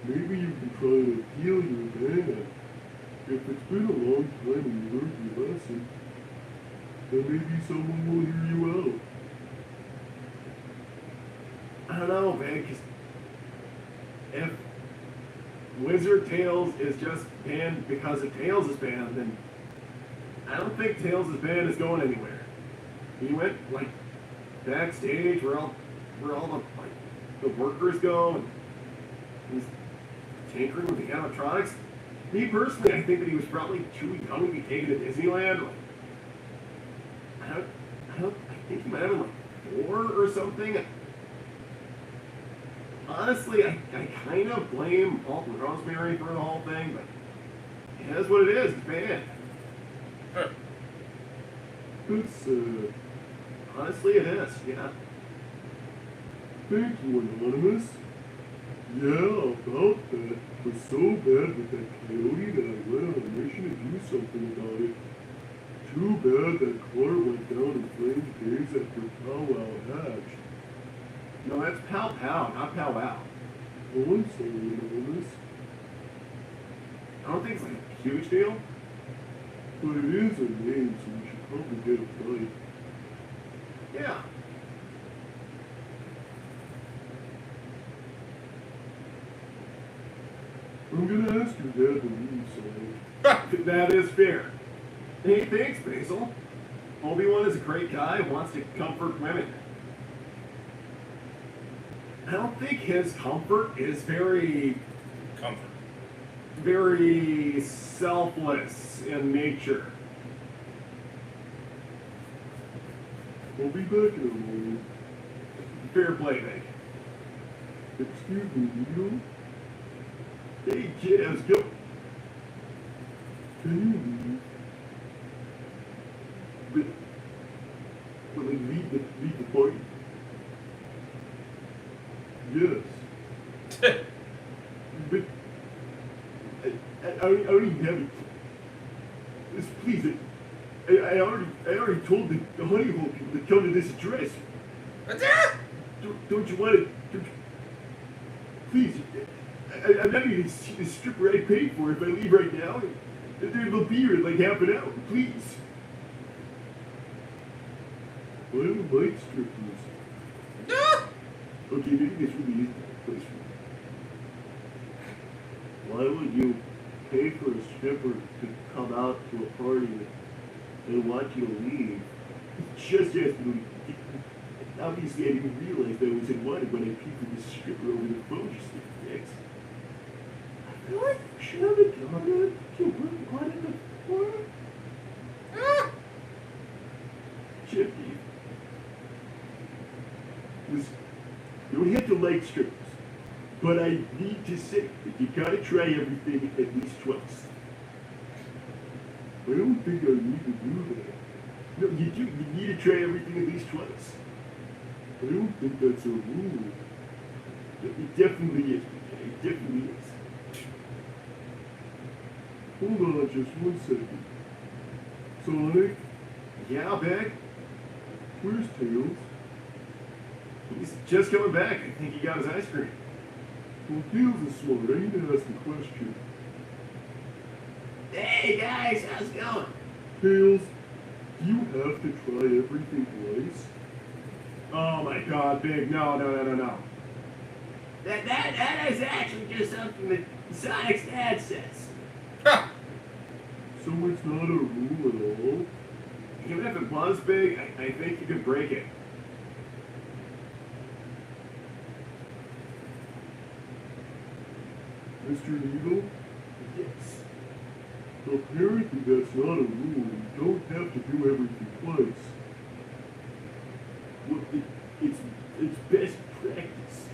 Speaker 4: Maybe you can try to heal your man. If it's been a long time and you learned your lesson, then maybe someone will hear you out.
Speaker 3: I don't know, man, 'cause if Wizard Tails is just banned because of Tails is banned, then I don't think Tails' band is going anywhere. He went like backstage where all the workers go, and he's tinkering with the animatronics. Me personally, I think that he was probably too young to be taken to Disneyland. Like, I think he might have been like 4 or something. Honestly, I kind of blame Alton Rosemary for the whole thing, but it is what it is. It's bad.
Speaker 1: huh.
Speaker 4: That's
Speaker 3: Honestly, it is. Yeah.
Speaker 4: thank you, Anonymous. Yeah, about that. It was so bad with that coyote that I went on a mission to do something about it. Too bad that car went down in flames days after Pow Wow hatched.
Speaker 3: No, that's Pow Pow, not Pow Wow.
Speaker 4: Oh, I'm sorry, Anonymous.
Speaker 3: I don't think it's like a huge deal.
Speaker 4: But it is a name, so we should probably get it right.
Speaker 3: Yeah.
Speaker 4: I'm gonna ask your dad to leave, Sonic.
Speaker 3: That is fair. Hey, thanks, Basil. Obi-Wan is a great guy who wants to comfort women. I don't think his comfort is very selfless in nature.
Speaker 4: I'll be back in a moment.
Speaker 3: Fair play, Vic.
Speaker 4: Excuse me, Needle?
Speaker 3: Hey, kid, let's go.
Speaker 4: Can you leave?
Speaker 3: Will he lead the party?
Speaker 4: Yes.
Speaker 3: But I already have it. Please, I already told the honey hole people to come to this address. Don't you want to? Please, I'm not even the stripper I paid for. If I leave right now, they'll be here in like half an hour. Please.
Speaker 4: I don't like strippers.
Speaker 3: Okay, maybe this really is the place for me. Why would you pay for a stripper to come out to a party and want you to leave? Just yesterday, obviously I didn't realize that I was invited when I paid for this stripper over the phone just like this. I feel like I should have done that. You wouldn't want it before? Chippy. You don't have to like strippers, but I need to say that you gotta try everything at least twice.
Speaker 4: I don't think I need to do that.
Speaker 3: No, you do. You need to try everything at least twice.
Speaker 4: I don't think that's a rule.
Speaker 3: It definitely is. It definitely is.
Speaker 4: Hold on just 1 second. Sonic,
Speaker 3: Yeah, Big.
Speaker 4: where's Tails?
Speaker 3: He's just coming back. I think he got his ice cream.
Speaker 4: Well, Tails is smart. I need to ask a question.
Speaker 2: Hey guys, how's it going?
Speaker 4: Tails, do you have to try everything twice?
Speaker 3: Oh my God, Big. No.
Speaker 2: That is actually just something that Sonic's dad says.
Speaker 4: So it's not a rule at all?
Speaker 3: Even if it was Big, I think you could break it.
Speaker 4: Mr. Needle?
Speaker 3: Yes.
Speaker 4: Apparently that's not a rule. You don't have to do everything twice.
Speaker 3: Well, it's best practice.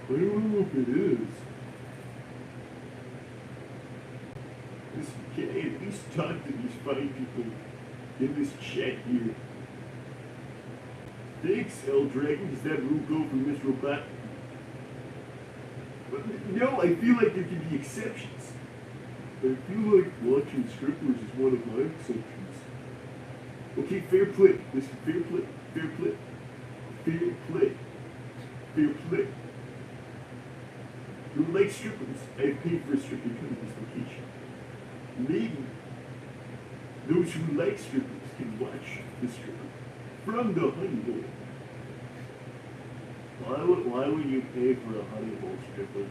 Speaker 4: I don't know if it is. can I at least talk to these fine people in this chat here? Thanks, El Dragon. Does that rule go for Miss Robot? But, I feel like there can be exceptions. I feel like watching strippers is one of my exceptions. Okay, fair play. Listen, fair play. Fair play. Fair play. Fair play. You like strippers? I've paid for a stripper to come to this location. Maybe those who like strippers can watch the stripper from the honey hole. Why would you pay for a honey hole stripper?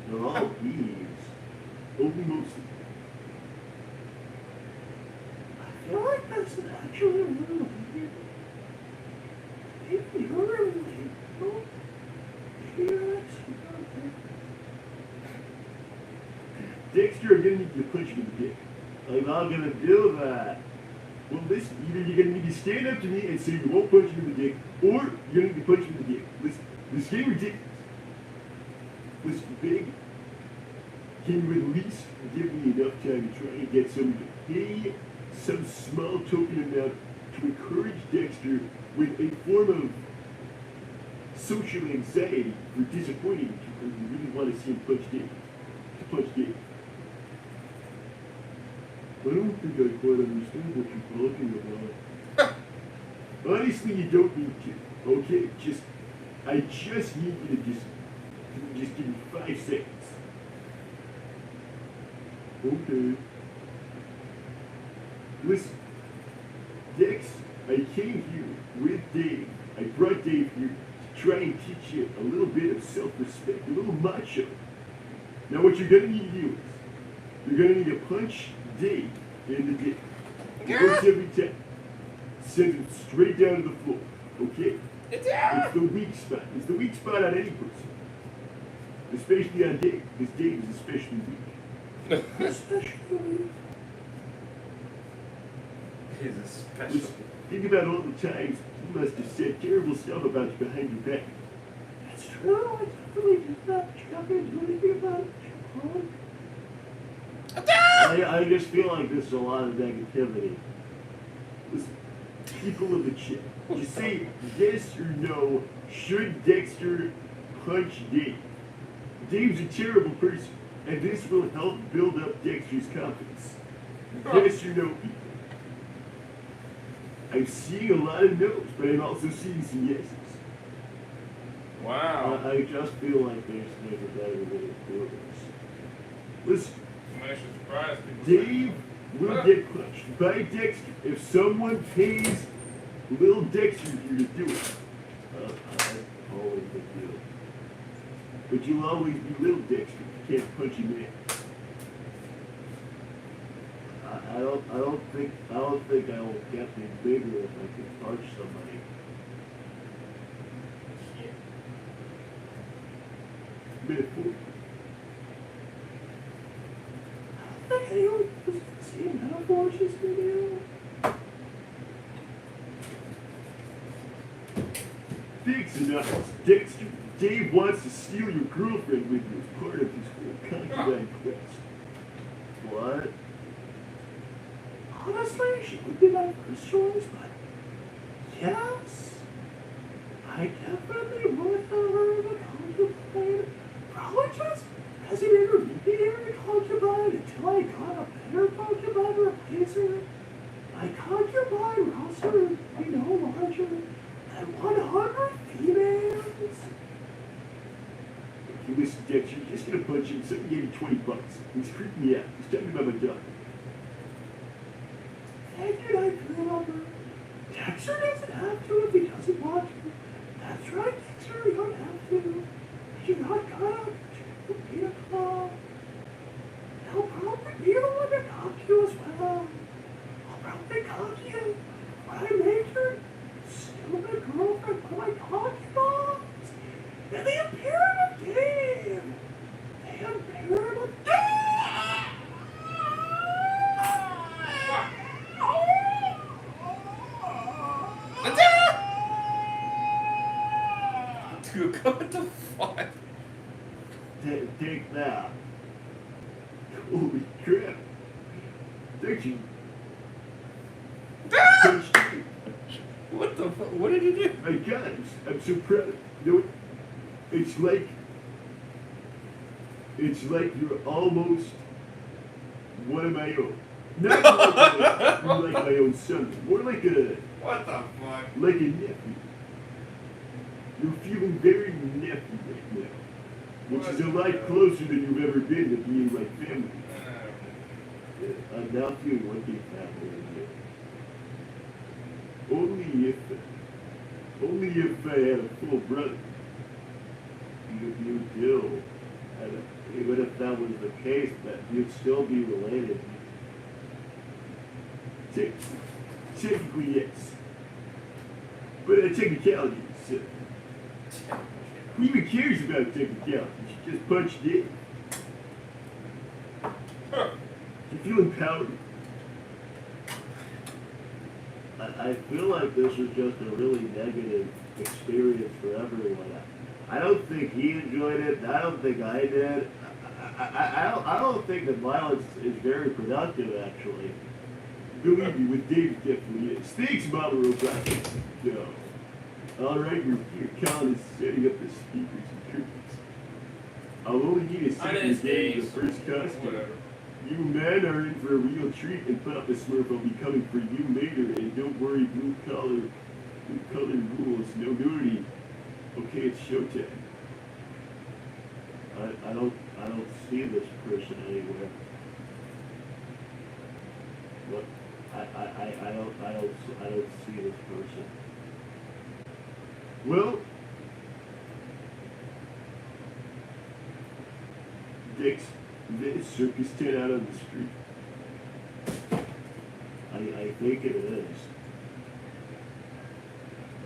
Speaker 4: They're all bees. Only most of them. I feel like that's actually a little weird. Maybe you're really cool. Maybe you're actually okay. Dexter, I'm gonna need you to punch me in the dick. I'm not gonna do that. Well, listen, either you're gonna need to stand up to me and say you won't punch me in the dick, or you're gonna need to punch me in the dick. Listen, this game ridiculous. Listen, big. Can you at least give me enough time to try and get someone to pay some small token amount to encourage Dexter with a form of social anxiety for disappointing people who really want to see him punch Dave? Punch Dave. I don't think I quite understand what you're talking about. Honestly, you don't need to. Okay, I just need you to just give me 5 seconds. Okay. Listen, Dex, I came here with Dave. I brought Dave here to try and teach you a little bit of self-respect, a little macho. Now what you're gonna need to do is, you're gonna need to punch Dave in the dick. Once every time. Send him straight down to the floor. Okay? It's the weak spot. It's the weak spot on any person. Especially on Dave, because Dave is especially weak. Especially weak.
Speaker 1: He's a special.
Speaker 4: Listen, think about all the times he must have said terrible stuff about you behind your back. That's true. I definitely did that. But you're not going to do anything about it. I just feel like there's a lot of negativity. Listen, people of the chat, just say yes or no. Should Dexter punch Dave? Dave's a terrible person, and this will help build up Dexter's confidence. Yes or no, people? I'm seeing a lot of no's, but I'm also seeing some yeses.
Speaker 1: Wow.
Speaker 4: I just feel like there's never better way to do this. Listen,
Speaker 1: I'm actually surprised.
Speaker 4: Dave will get punched by Dexter if someone pays little Dexter here to do it. That's always a big deal. But you'll always be little Dexter if you can't punch him in. I don't think I will get any bigger if I can punch somebody. Metaphor. I think anyone was seeing metaphors this video. Big's enough. Dexter, Dave wants to steal your girlfriend with you as part of his whole concubine quest. What? Honestly, she would be my first choice, but yes, I definitely would have her as a concubine. Probably just as an intermediary concubine until I got a better concubine to replace her. My concubine roster is no larger than 100 females. If you listen, Dexter, you're just gonna punch him. Somebody gave me $20. He's freaking me out. He's talking about my dog. Thank you, I remember. Dexter doesn't have to if he doesn't want to. That's right, Dexter, you don't have to. You're not gonna be a claw. He'll probably be the one to talk to you as well. I'll probably talk to you when I make her stupid girlfriend for my concubines. And the Imperium of Dave. The Imperium of Dave.
Speaker 1: Dude, what the fuck?
Speaker 4: Take that. Holy crap.
Speaker 3: Thank you. Coach Dave.
Speaker 1: What the fuck? What did you do?
Speaker 3: My God, I'm so proud. You know, it's like you're almost one of my own. Not like my own son, more like a
Speaker 1: What the fuck?
Speaker 3: like a nephew. You're feeling very nephew right now, which is a lot closer than you've ever been to being my family. I'm now feeling one big family here. Only if I had a full brother. You do. And even if that was the case, that you'd still be related. Technically, yes. But technicalities. Who even cares about technicalities? You just punched it. You feel empowered. I feel like this is just a really negative experience for everyone. I don't think he enjoyed it. I don't think I did. I don't think that violence is very productive, actually. Believe me, with Dave, it definitely is. Thanks, Mama Roboto. No. All right, your Colin is setting up the speakers and curtains. I'll only need a second to get the first customer.
Speaker 1: Whatever.
Speaker 3: You men are in for a real treat, and Papa Smurf will be coming for you later. And don't worry, blue collar rules, no nudity. Okay, it's showtime. I don't see this person anywhere. What? I don't see this person. Well, Dick's this circus tent out on the street. I think it is.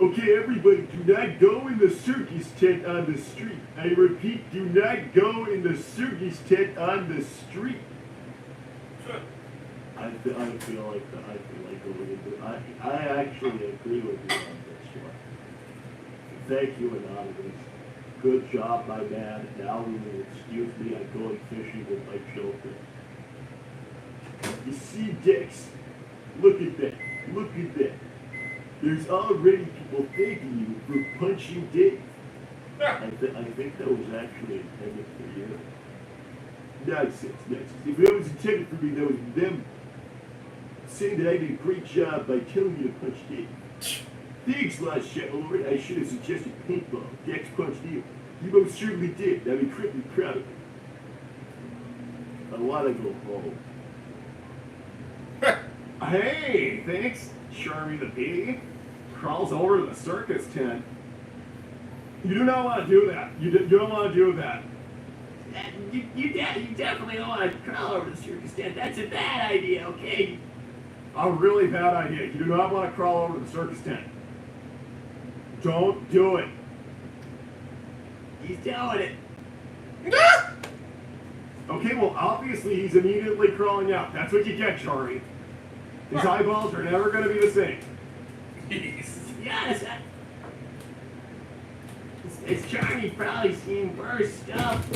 Speaker 3: Okay, everybody, do not go in the circus tent on the street. I repeat, do not go in the circus tent on the street. I feel like going into I actually agree with you on this one. Thank you, Anonymous. Good job, my man. Now you will excuse me, I'm going fishing with my children. You see, Dix, look at that. Look at that. There's already people thanking you for punching Dave. I think that was actually intended for you. Nonsense. If that was intended for me, that was them saying that I did a great job by telling you to punch Dave. Thanks, Lost Shadow Lord. I should have suggested paintball. Dex punched you. You most certainly did. I'm incredibly proud of you. I want to go home.
Speaker 2: Hey, thanks, Charmy the Bee. Crawls over to the circus tent. You do not want to do that. You don't want to do that.
Speaker 5: You definitely don't want to crawl over the circus tent. That's a bad idea, okay?
Speaker 2: A really bad idea. You do not want to crawl over to the circus tent. Don't do it.
Speaker 5: He's doing it.
Speaker 2: Okay, well, obviously he's immediately crawling out. That's what you get, Charmy. His eyeballs are never going to be the same.
Speaker 5: To be honest, has Charmy probably seen worse stuff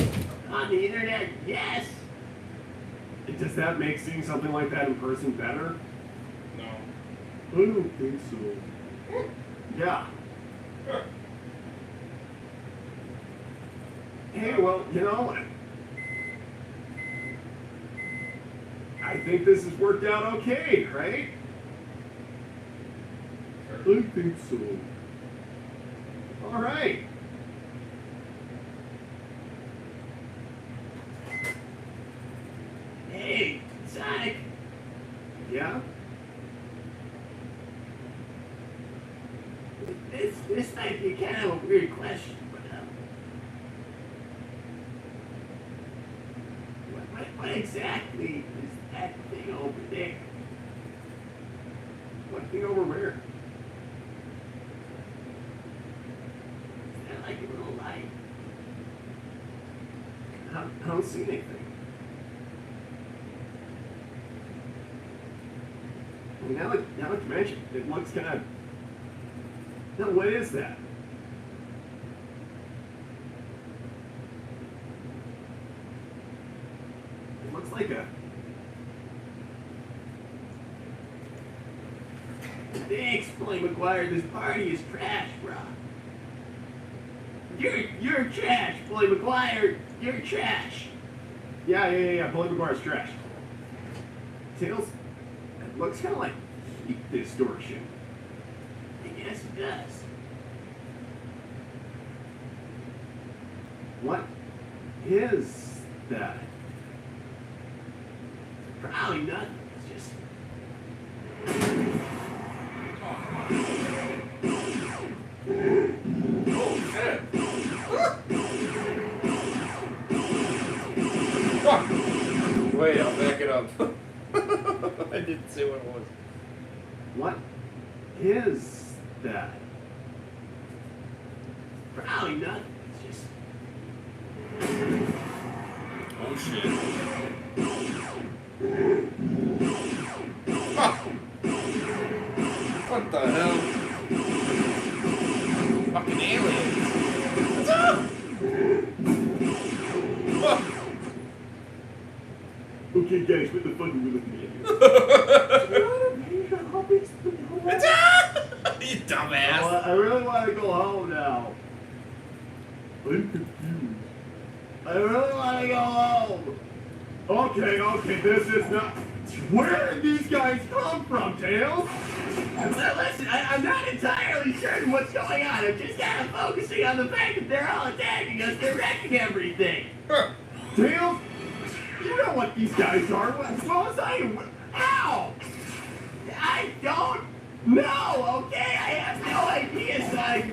Speaker 5: on the internet? Yes.
Speaker 2: Does that make seeing something like that in person better?
Speaker 1: No.
Speaker 4: I don't think so.
Speaker 2: Yeah. Hey, well, you know, I think this has worked out okay, right?
Speaker 4: I think so.
Speaker 2: All right.
Speaker 5: Hey, Sonic.
Speaker 2: Yeah?
Speaker 5: This might be kind of a weird question, but what exactly is that thing over there?
Speaker 2: What thing over where?
Speaker 5: Is that like a little light?
Speaker 2: I don't see anything. I mean, now that you mention it, it looks kind of... Now, what is that? It looks like a...
Speaker 5: Polly McGuire, this party is trash, bro. You're trash, Polly McGuire. You're trash.
Speaker 3: Yeah. Polly McGuire's trash. Tails, it looks kind of like heat distortion.
Speaker 5: I guess it does.
Speaker 3: What is that?
Speaker 5: Probably nothing. It's just.
Speaker 1: Oh, shit. Fuck. Wait, I'll back it up. I didn't say what it was.
Speaker 3: What is that?
Speaker 5: Probably nothing. It's just.
Speaker 1: Oh shit. Ah. What the hell? Fucking aliens. What's up? Ah.
Speaker 4: Okay, guys, what the fuck are we looking at?
Speaker 1: You dumbass.
Speaker 3: Oh, I really want to go home now.
Speaker 4: I'm confused.
Speaker 3: I really want to go home. Okay, this is not. Where did these guys come from, Tails?
Speaker 5: Well, listen, I'm not entirely certain what's going on. I'm just kind of focusing on the fact that they're all attacking us. They're wrecking everything.
Speaker 3: Tails, you know what these guys are. As well as I do. How?
Speaker 5: I don't know, okay? I have no idea, Sonic.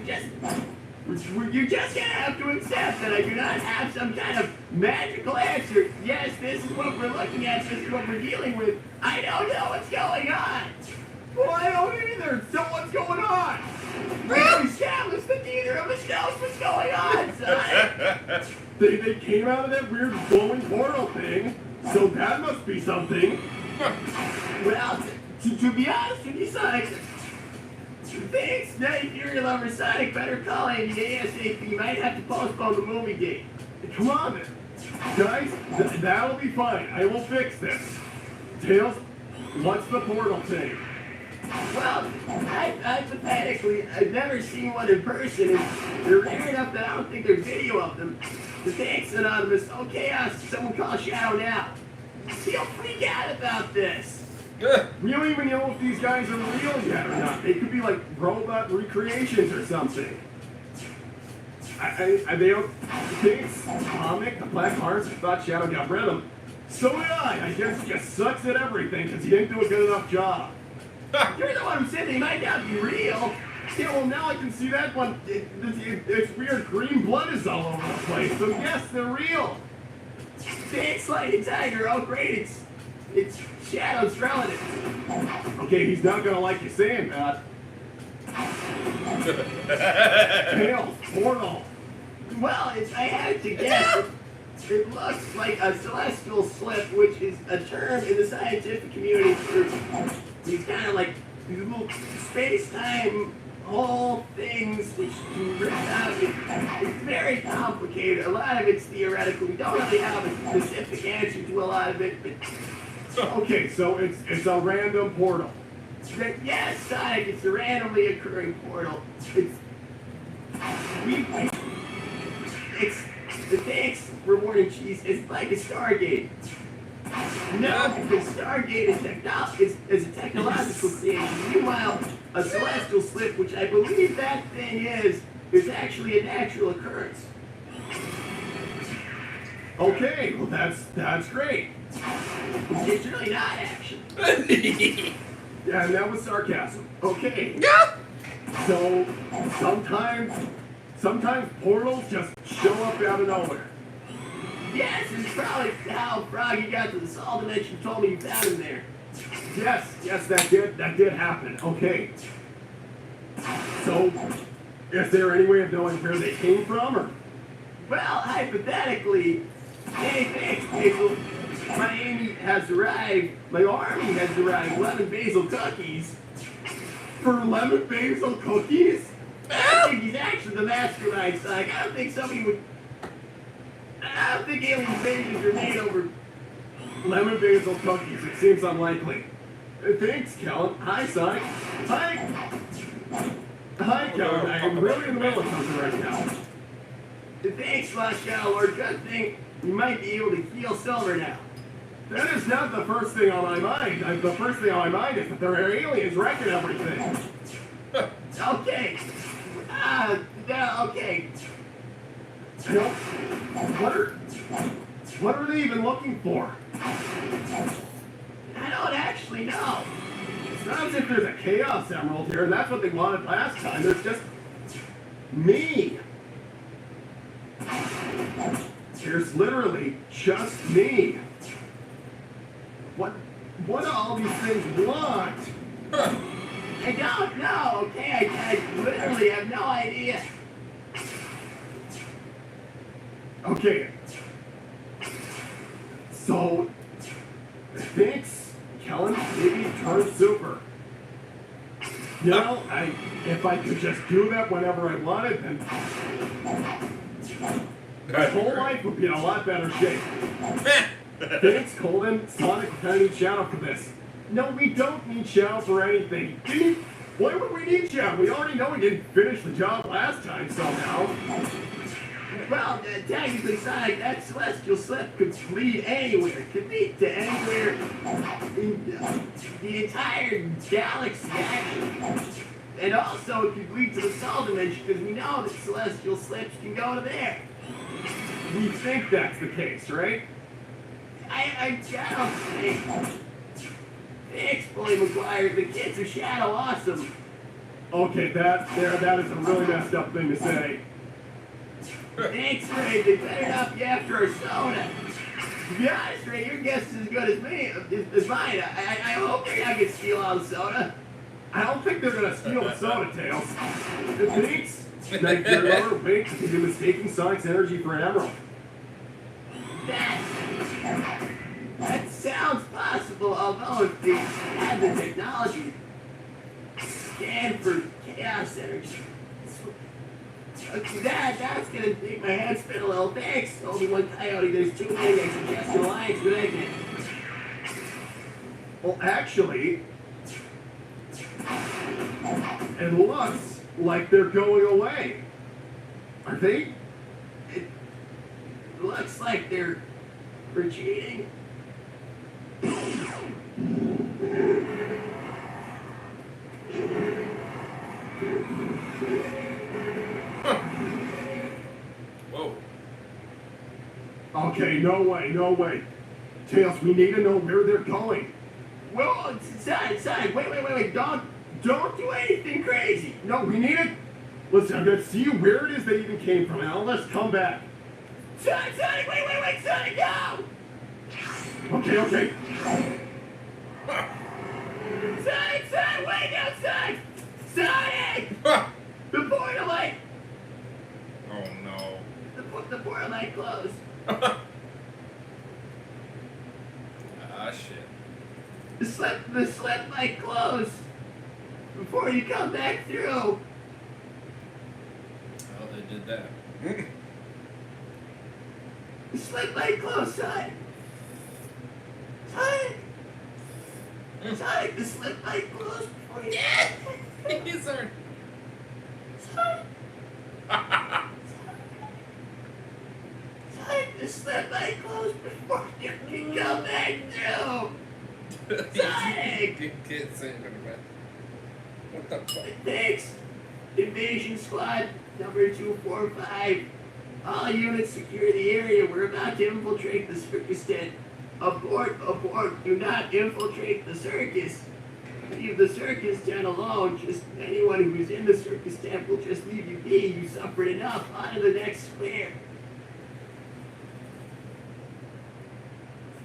Speaker 5: You're just gonna have to accept that I do not have some kind of magical answer. Yes, this is what we're looking at. This is what we're dealing with. I don't know what's going on.
Speaker 3: Well, I don't either. So what's going on?
Speaker 5: We've established that neither of us knows what's going on, Sonic.
Speaker 3: They came out of that weird glowing portal thing, so that must be something.
Speaker 5: Well, to be honest with you, Sonic, thanks, Night Fury Lover Sonic, better call Andy ASAP. You might have to postpone the movie date.
Speaker 3: Come on, then. Guys, that'll be fine. I will fix this. Tails, what's the portal thing?
Speaker 5: Well, hypothetically, I've never seen one in person, and they're rare enough that I don't think there's video of them. The thanks, Anonymous. Oh, chaos, someone call Shadow now. He'll freak out about this.
Speaker 3: We don't even know if these guys are real yet or not. They could be like robot recreations or something. They don't. Thanks, Comic, the Black Hearts, I thought Shadow got rid of them. So did I. I guess he just sucks at everything because he didn't do a good enough job.
Speaker 5: You're the one who said they might not be real.
Speaker 3: Yeah, well, now I can see that one. It's weird. Green blood is all over the place. So yes, they're real.
Speaker 5: Thanks, Lightning Tiger. Oh, great. It's Shadow's relative.
Speaker 3: Okay, he's not gonna like you saying that. Tails, portal.
Speaker 5: Well, I had to guess. It looks like a celestial slip, which is a term in the scientific community for these kind of like these little space-time whole things which you rip out. It's very complicated. A lot of it's theoretical. We don't really have a specific answer to a lot of it, but
Speaker 3: Okay, so it's a random portal.
Speaker 5: yes, Sonic, it's a randomly occurring portal. It's the thanks rewarding cheese. It's like a Stargate. No, because Stargate is a technological creation. Meanwhile, a celestial slip, which I believe that thing is actually a natural occurrence.
Speaker 3: Okay, well that's great.
Speaker 5: It's really not, actually.
Speaker 3: Yeah, and that was sarcasm. Okay. So sometimes portals just show up out of nowhere.
Speaker 5: Yes, it's probably how Froggy got to the Sol Dimension. Told me you found him there.
Speaker 3: Yes, that did happen. Okay. So, is there any way of knowing where they came from, or?
Speaker 5: Well, hypothetically, hey, thanks, Basil. My army has arrived. 11 basil cookies.
Speaker 3: For lemon basil cookies?
Speaker 5: I think he's actually the mastermind, Sonic. I don't think alien invasions are made over.
Speaker 3: Lemon basil cookies. It seems unlikely. Thanks, Kellen. Hi, Sonic. Hi. Hi, Kevin. I'm really in the middle of something right now.
Speaker 2: Thanks, Lost Shadow Lord. Good thing we might be able to heal Silver now.
Speaker 3: That is not the first thing on my mind. The first thing on my mind is that there are aliens wrecking everything.
Speaker 2: Okay. Okay.
Speaker 3: I don't. What are they even looking for?
Speaker 2: I don't actually know.
Speaker 3: It's not as if there's a Chaos Emerald here, and that's what they wanted last time. There's just me. There's literally just me. What do all these things want?
Speaker 2: I don't know, okay? I literally have no idea.
Speaker 3: Okay. So, thanks, Kellen. Maybe turn super. You know, if I could just do that whenever I wanted, then my whole life would be in a lot better shape. Thanks, Colden. Sonic, I need Shadow for this. No, we don't need Shadow for anything. Why would we need Shadow? We already know we didn't finish the job last time somehow.
Speaker 2: Well, technically, Sonic, that celestial slip could lead anywhere. It could lead to anywhere in the entire galaxy, actually. And also, it could lead to the Soul Dimension, because we know that celestial slips can go to there.
Speaker 3: We think that's the case, right?
Speaker 2: I don't think. Thanks, Bully McGuire. The kids are Shadow awesome.
Speaker 3: Okay, that is a really messed up thing to say.
Speaker 2: Thanks, Ray. They better not be after our soda. To be honest, Ray, your guess is as good as mine. I hope they're not gonna steal all the soda.
Speaker 3: I don't think they're gonna steal the soda, Tails. Thanks. Nightmare Lover, wait, you've been mistaking Sonic's energy for an emerald.
Speaker 2: That sounds possible, although if they had the technology to scan for chaos energy. Okay, that's gonna make my head spin a little. Thanks, Obi-Wan Coyote. There's too many. I suggest an alliance with Eggman.
Speaker 3: Well, actually, it looks like they're going away. Are they?
Speaker 2: It looks like they're retreating.
Speaker 1: Whoa.
Speaker 3: Okay, no way. Tails, we need to know where they're going.
Speaker 2: Whoa, Sonic, wait. Don't do anything crazy.
Speaker 3: No, we need it. Listen, I'm gonna see where it is they even came from, and I'll let's come back.
Speaker 2: Sonic, wait, Sonic, go!
Speaker 3: Okay.
Speaker 2: Sonic, wait, no, Sonic! Sonic! The portal light!
Speaker 1: Oh no.
Speaker 2: The portal light closed.
Speaker 1: Ah shit.
Speaker 2: The slip light closed before you come back through.
Speaker 1: Well, they did that.
Speaker 2: The slip light closed, Sonic. Sonic, the slip light closed before you.
Speaker 1: He's our...
Speaker 2: Sonic, the slip light closed before you can come back through. Sonic!
Speaker 1: You can't say it, man. What the fuck?
Speaker 2: Thanks. Invasion Squad number 245. All units secure the area. We're about to infiltrate the circus tent. Abort. Do not infiltrate the circus. Leave the circus tent alone. Just anyone who's in the circus tent will just leave you be. You suffered enough. On to the next square.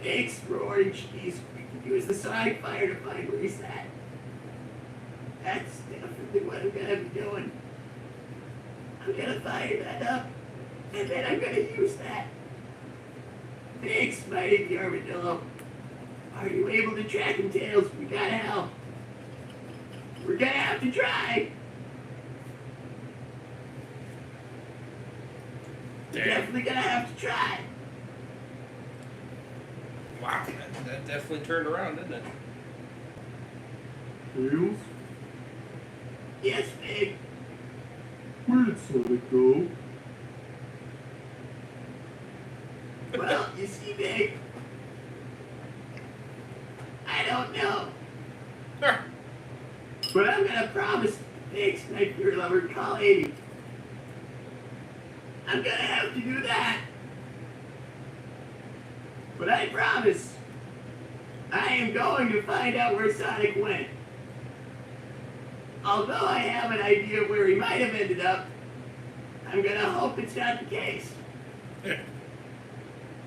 Speaker 2: Thanks for orange cheese. We can use the side fire to find where he's at. That's definitely what I'm gonna be doing. I'm gonna fire that up, and then I'm gonna use that. Thanks, mighty armadillo. Are you able to track him, Tails? We gotta help. We're gonna have to try. We're
Speaker 1: Damn.
Speaker 2: definitely gonna have to try.
Speaker 1: Wow, that definitely turned around, didn't it?
Speaker 4: Tails?
Speaker 5: Yes, Big.
Speaker 4: Where'd Sonic go?
Speaker 5: Well, you see, Big, I don't know. But I'm gonna promise Big Sniper Lover call 80. I'm gonna have to do that. But I promise, I am going to find out where Sonic went. Although I have an idea of where he might have ended up, I'm gonna hope it's not the case.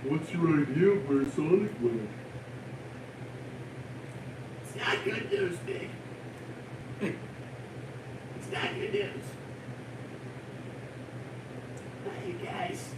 Speaker 4: What's your idea of where Sonic went?
Speaker 5: It's not good news, Big. It's not good news. Bye, you guys.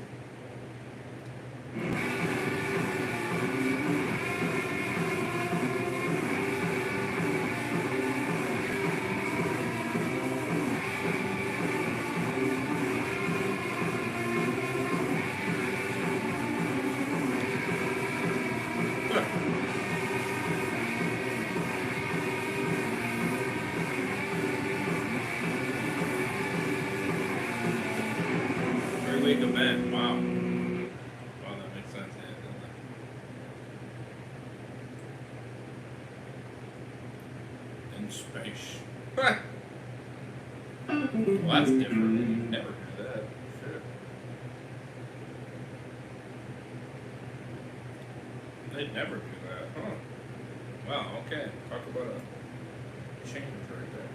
Speaker 1: Very weak event. Wow. Wow, that makes sense. Yeah, doesn't it? In space. Well, that's different. You never do that. Shit. They'd never do that, huh? Wow, okay. Talk about a change right there.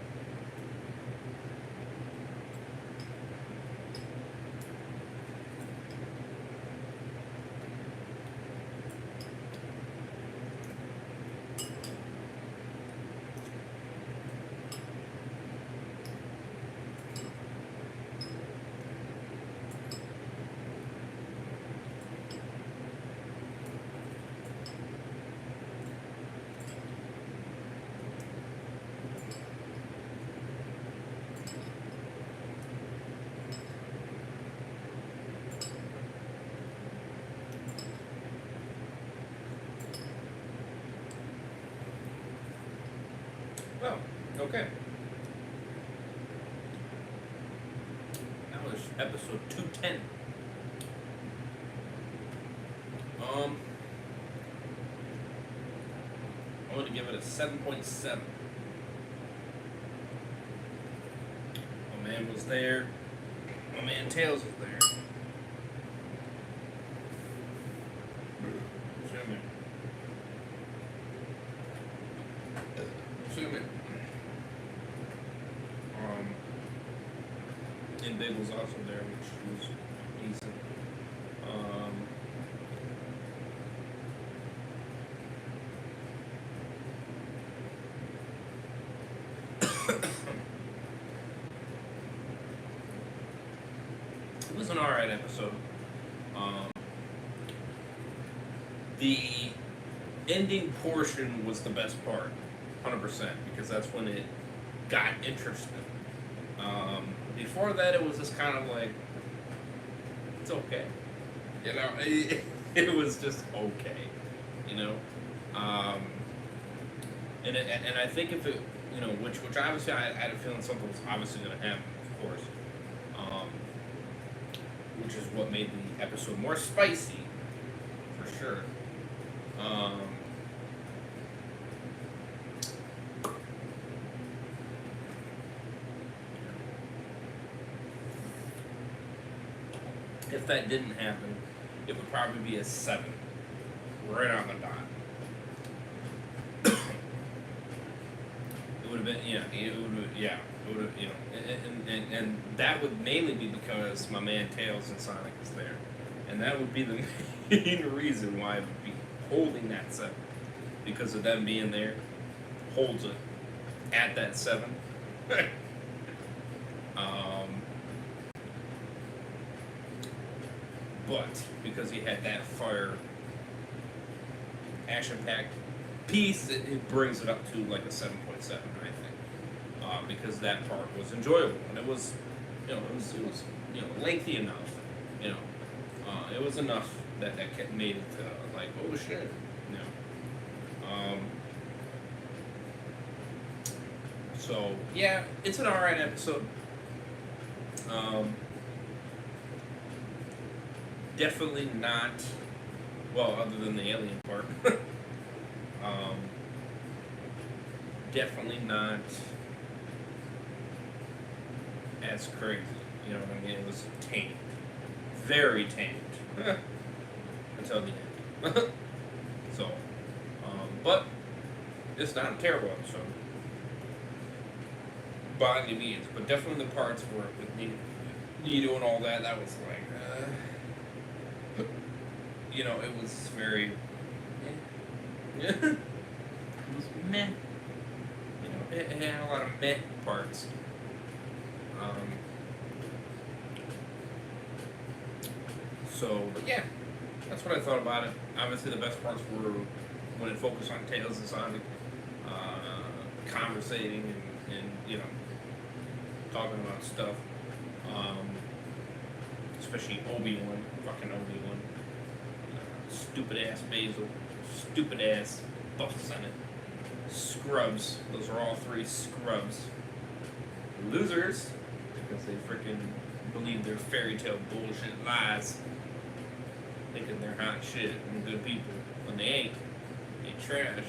Speaker 1: Oh, okay. That was episode 210. I want to give it a 7.7. My man was there. My man Tails was there. Zoom in. And Big was also there, which was decent. It was an alright episode. The ending portion was the best part, 100%, because that's when it got interesting. Before that, it was just kind of like, it's okay. You know, it was just okay. You know? And I think if it, you know, which obviously I had a feeling something was obviously going to happen, of course. Which is what made the episode more spicy, for sure. If that didn't happen, it would probably be a 7, right on the dot. It would have been, yeah, it would have, you know, and that would mainly be because my man Tails and Sonic is there, and that would be the main reason why I would be holding that 7, because of them being there, holds it at that 7. But because he had that fire action-packed piece, it brings it up to like a 7.7, I think, because that part was enjoyable, and it was, you know, it was you know, lengthy enough, you know, it was enough that kept made it like, oh shit, you know. So yeah, it's an alright episode. Definitely not, well, other than the alien part. Definitely not as crazy. You know what I mean? It was tamed. Very tamed. Until the end. So, but it's not a terrible episode. By any means. But definitely the parts where with Nito and all that, that was like, you know, it was very, yeah. It was meh. You know, it had a lot of meh parts. So, but yeah, that's what I thought about it. Obviously, the best parts were when it focused on Tails and Sonic conversating and you know, talking about stuff. Especially Obi-Wan, fucking Obi-Wan. Stupid ass Basil, stupid ass Buff Senate. Scrubs, those are all three scrubs. Losers, because they freaking believe their fairy tale bullshit lies. Thinking they're hot shit and good people when they ain't. They trash.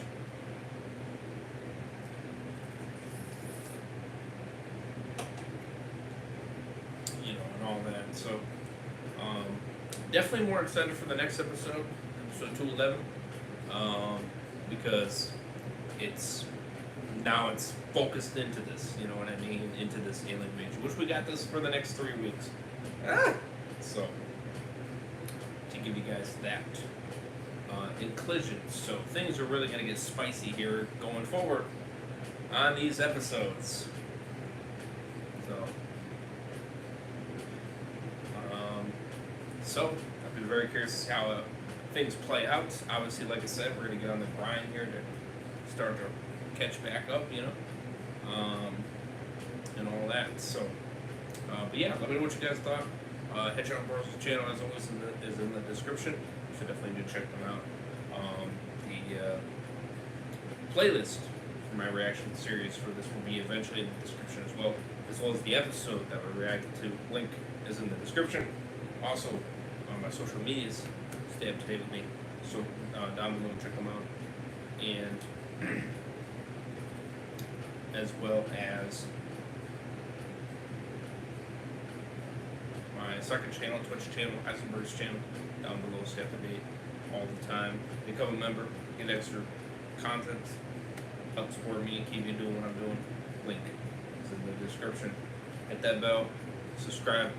Speaker 1: You know, and all that. So, definitely more excited for the next episode, episode 211, because it's focused into this, you know what I mean, into this alien invasion, which we got this for the next 3 weeks. So, to give you guys that inclusion. So things are really going to get spicy here going forward on these episodes. So I've been very curious to see how things play out. Obviously, like I said, we're going to get on the grind here to start to catch back up, you know, and all that. So, but yeah, let me know what you guys thought. Hedgehog Bros' channel, as always, is in the description. You should definitely do check them out. The playlist for my reaction series for this will be eventually in the description as well as the episode that we reacted to. Link is in the description. Also, on my social medias, stay up to date with me. So down below, check them out, and as well as my second channel, Twitch channel, Heisenberg's channel, down below, stay up to date all the time. Become a member, get extra content, help support me, keep me doing what I'm doing. Link is in the description. Hit that bell, subscribe,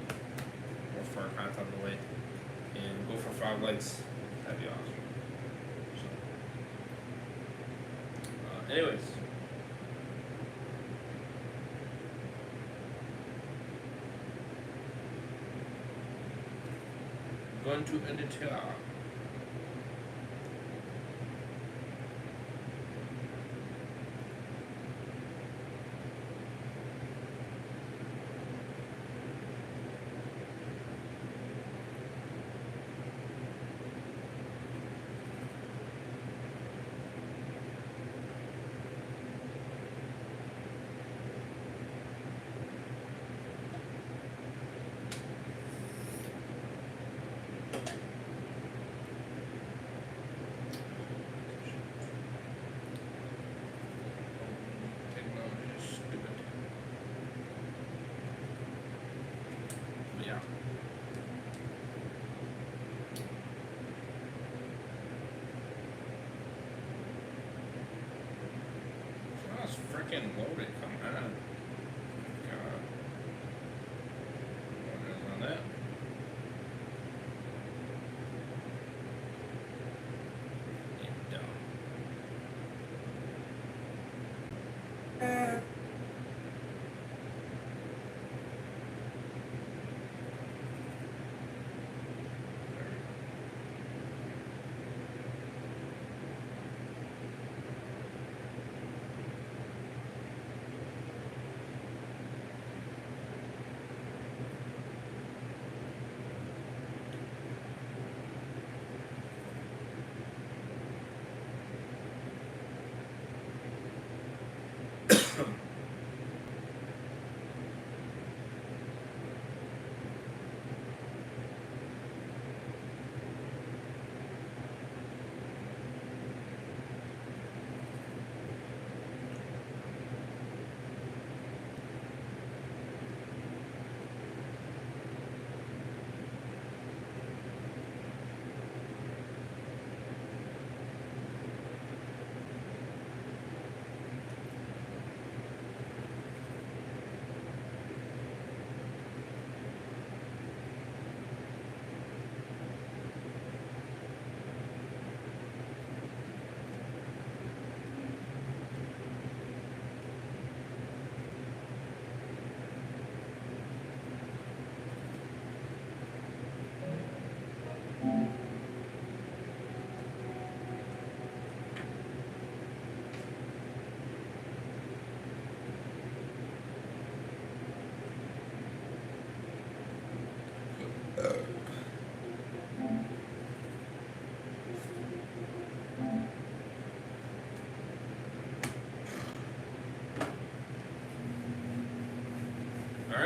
Speaker 1: more for our content on the way, and go for 5 likes. That'd be awesome. So, anyways. Going to end it here. Yeah. Oh, it's freaking loaded. Come on. God. What is on that? Get down.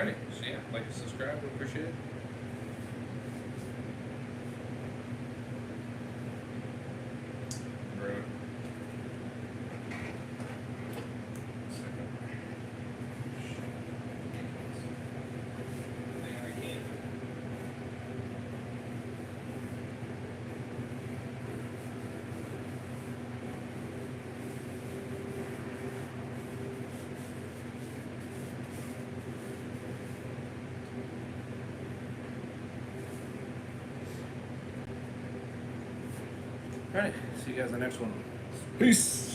Speaker 1: Alrighty, so yeah, like and subscribe, we appreciate it. Right. Alright, see you guys in the next one.
Speaker 6: Peace.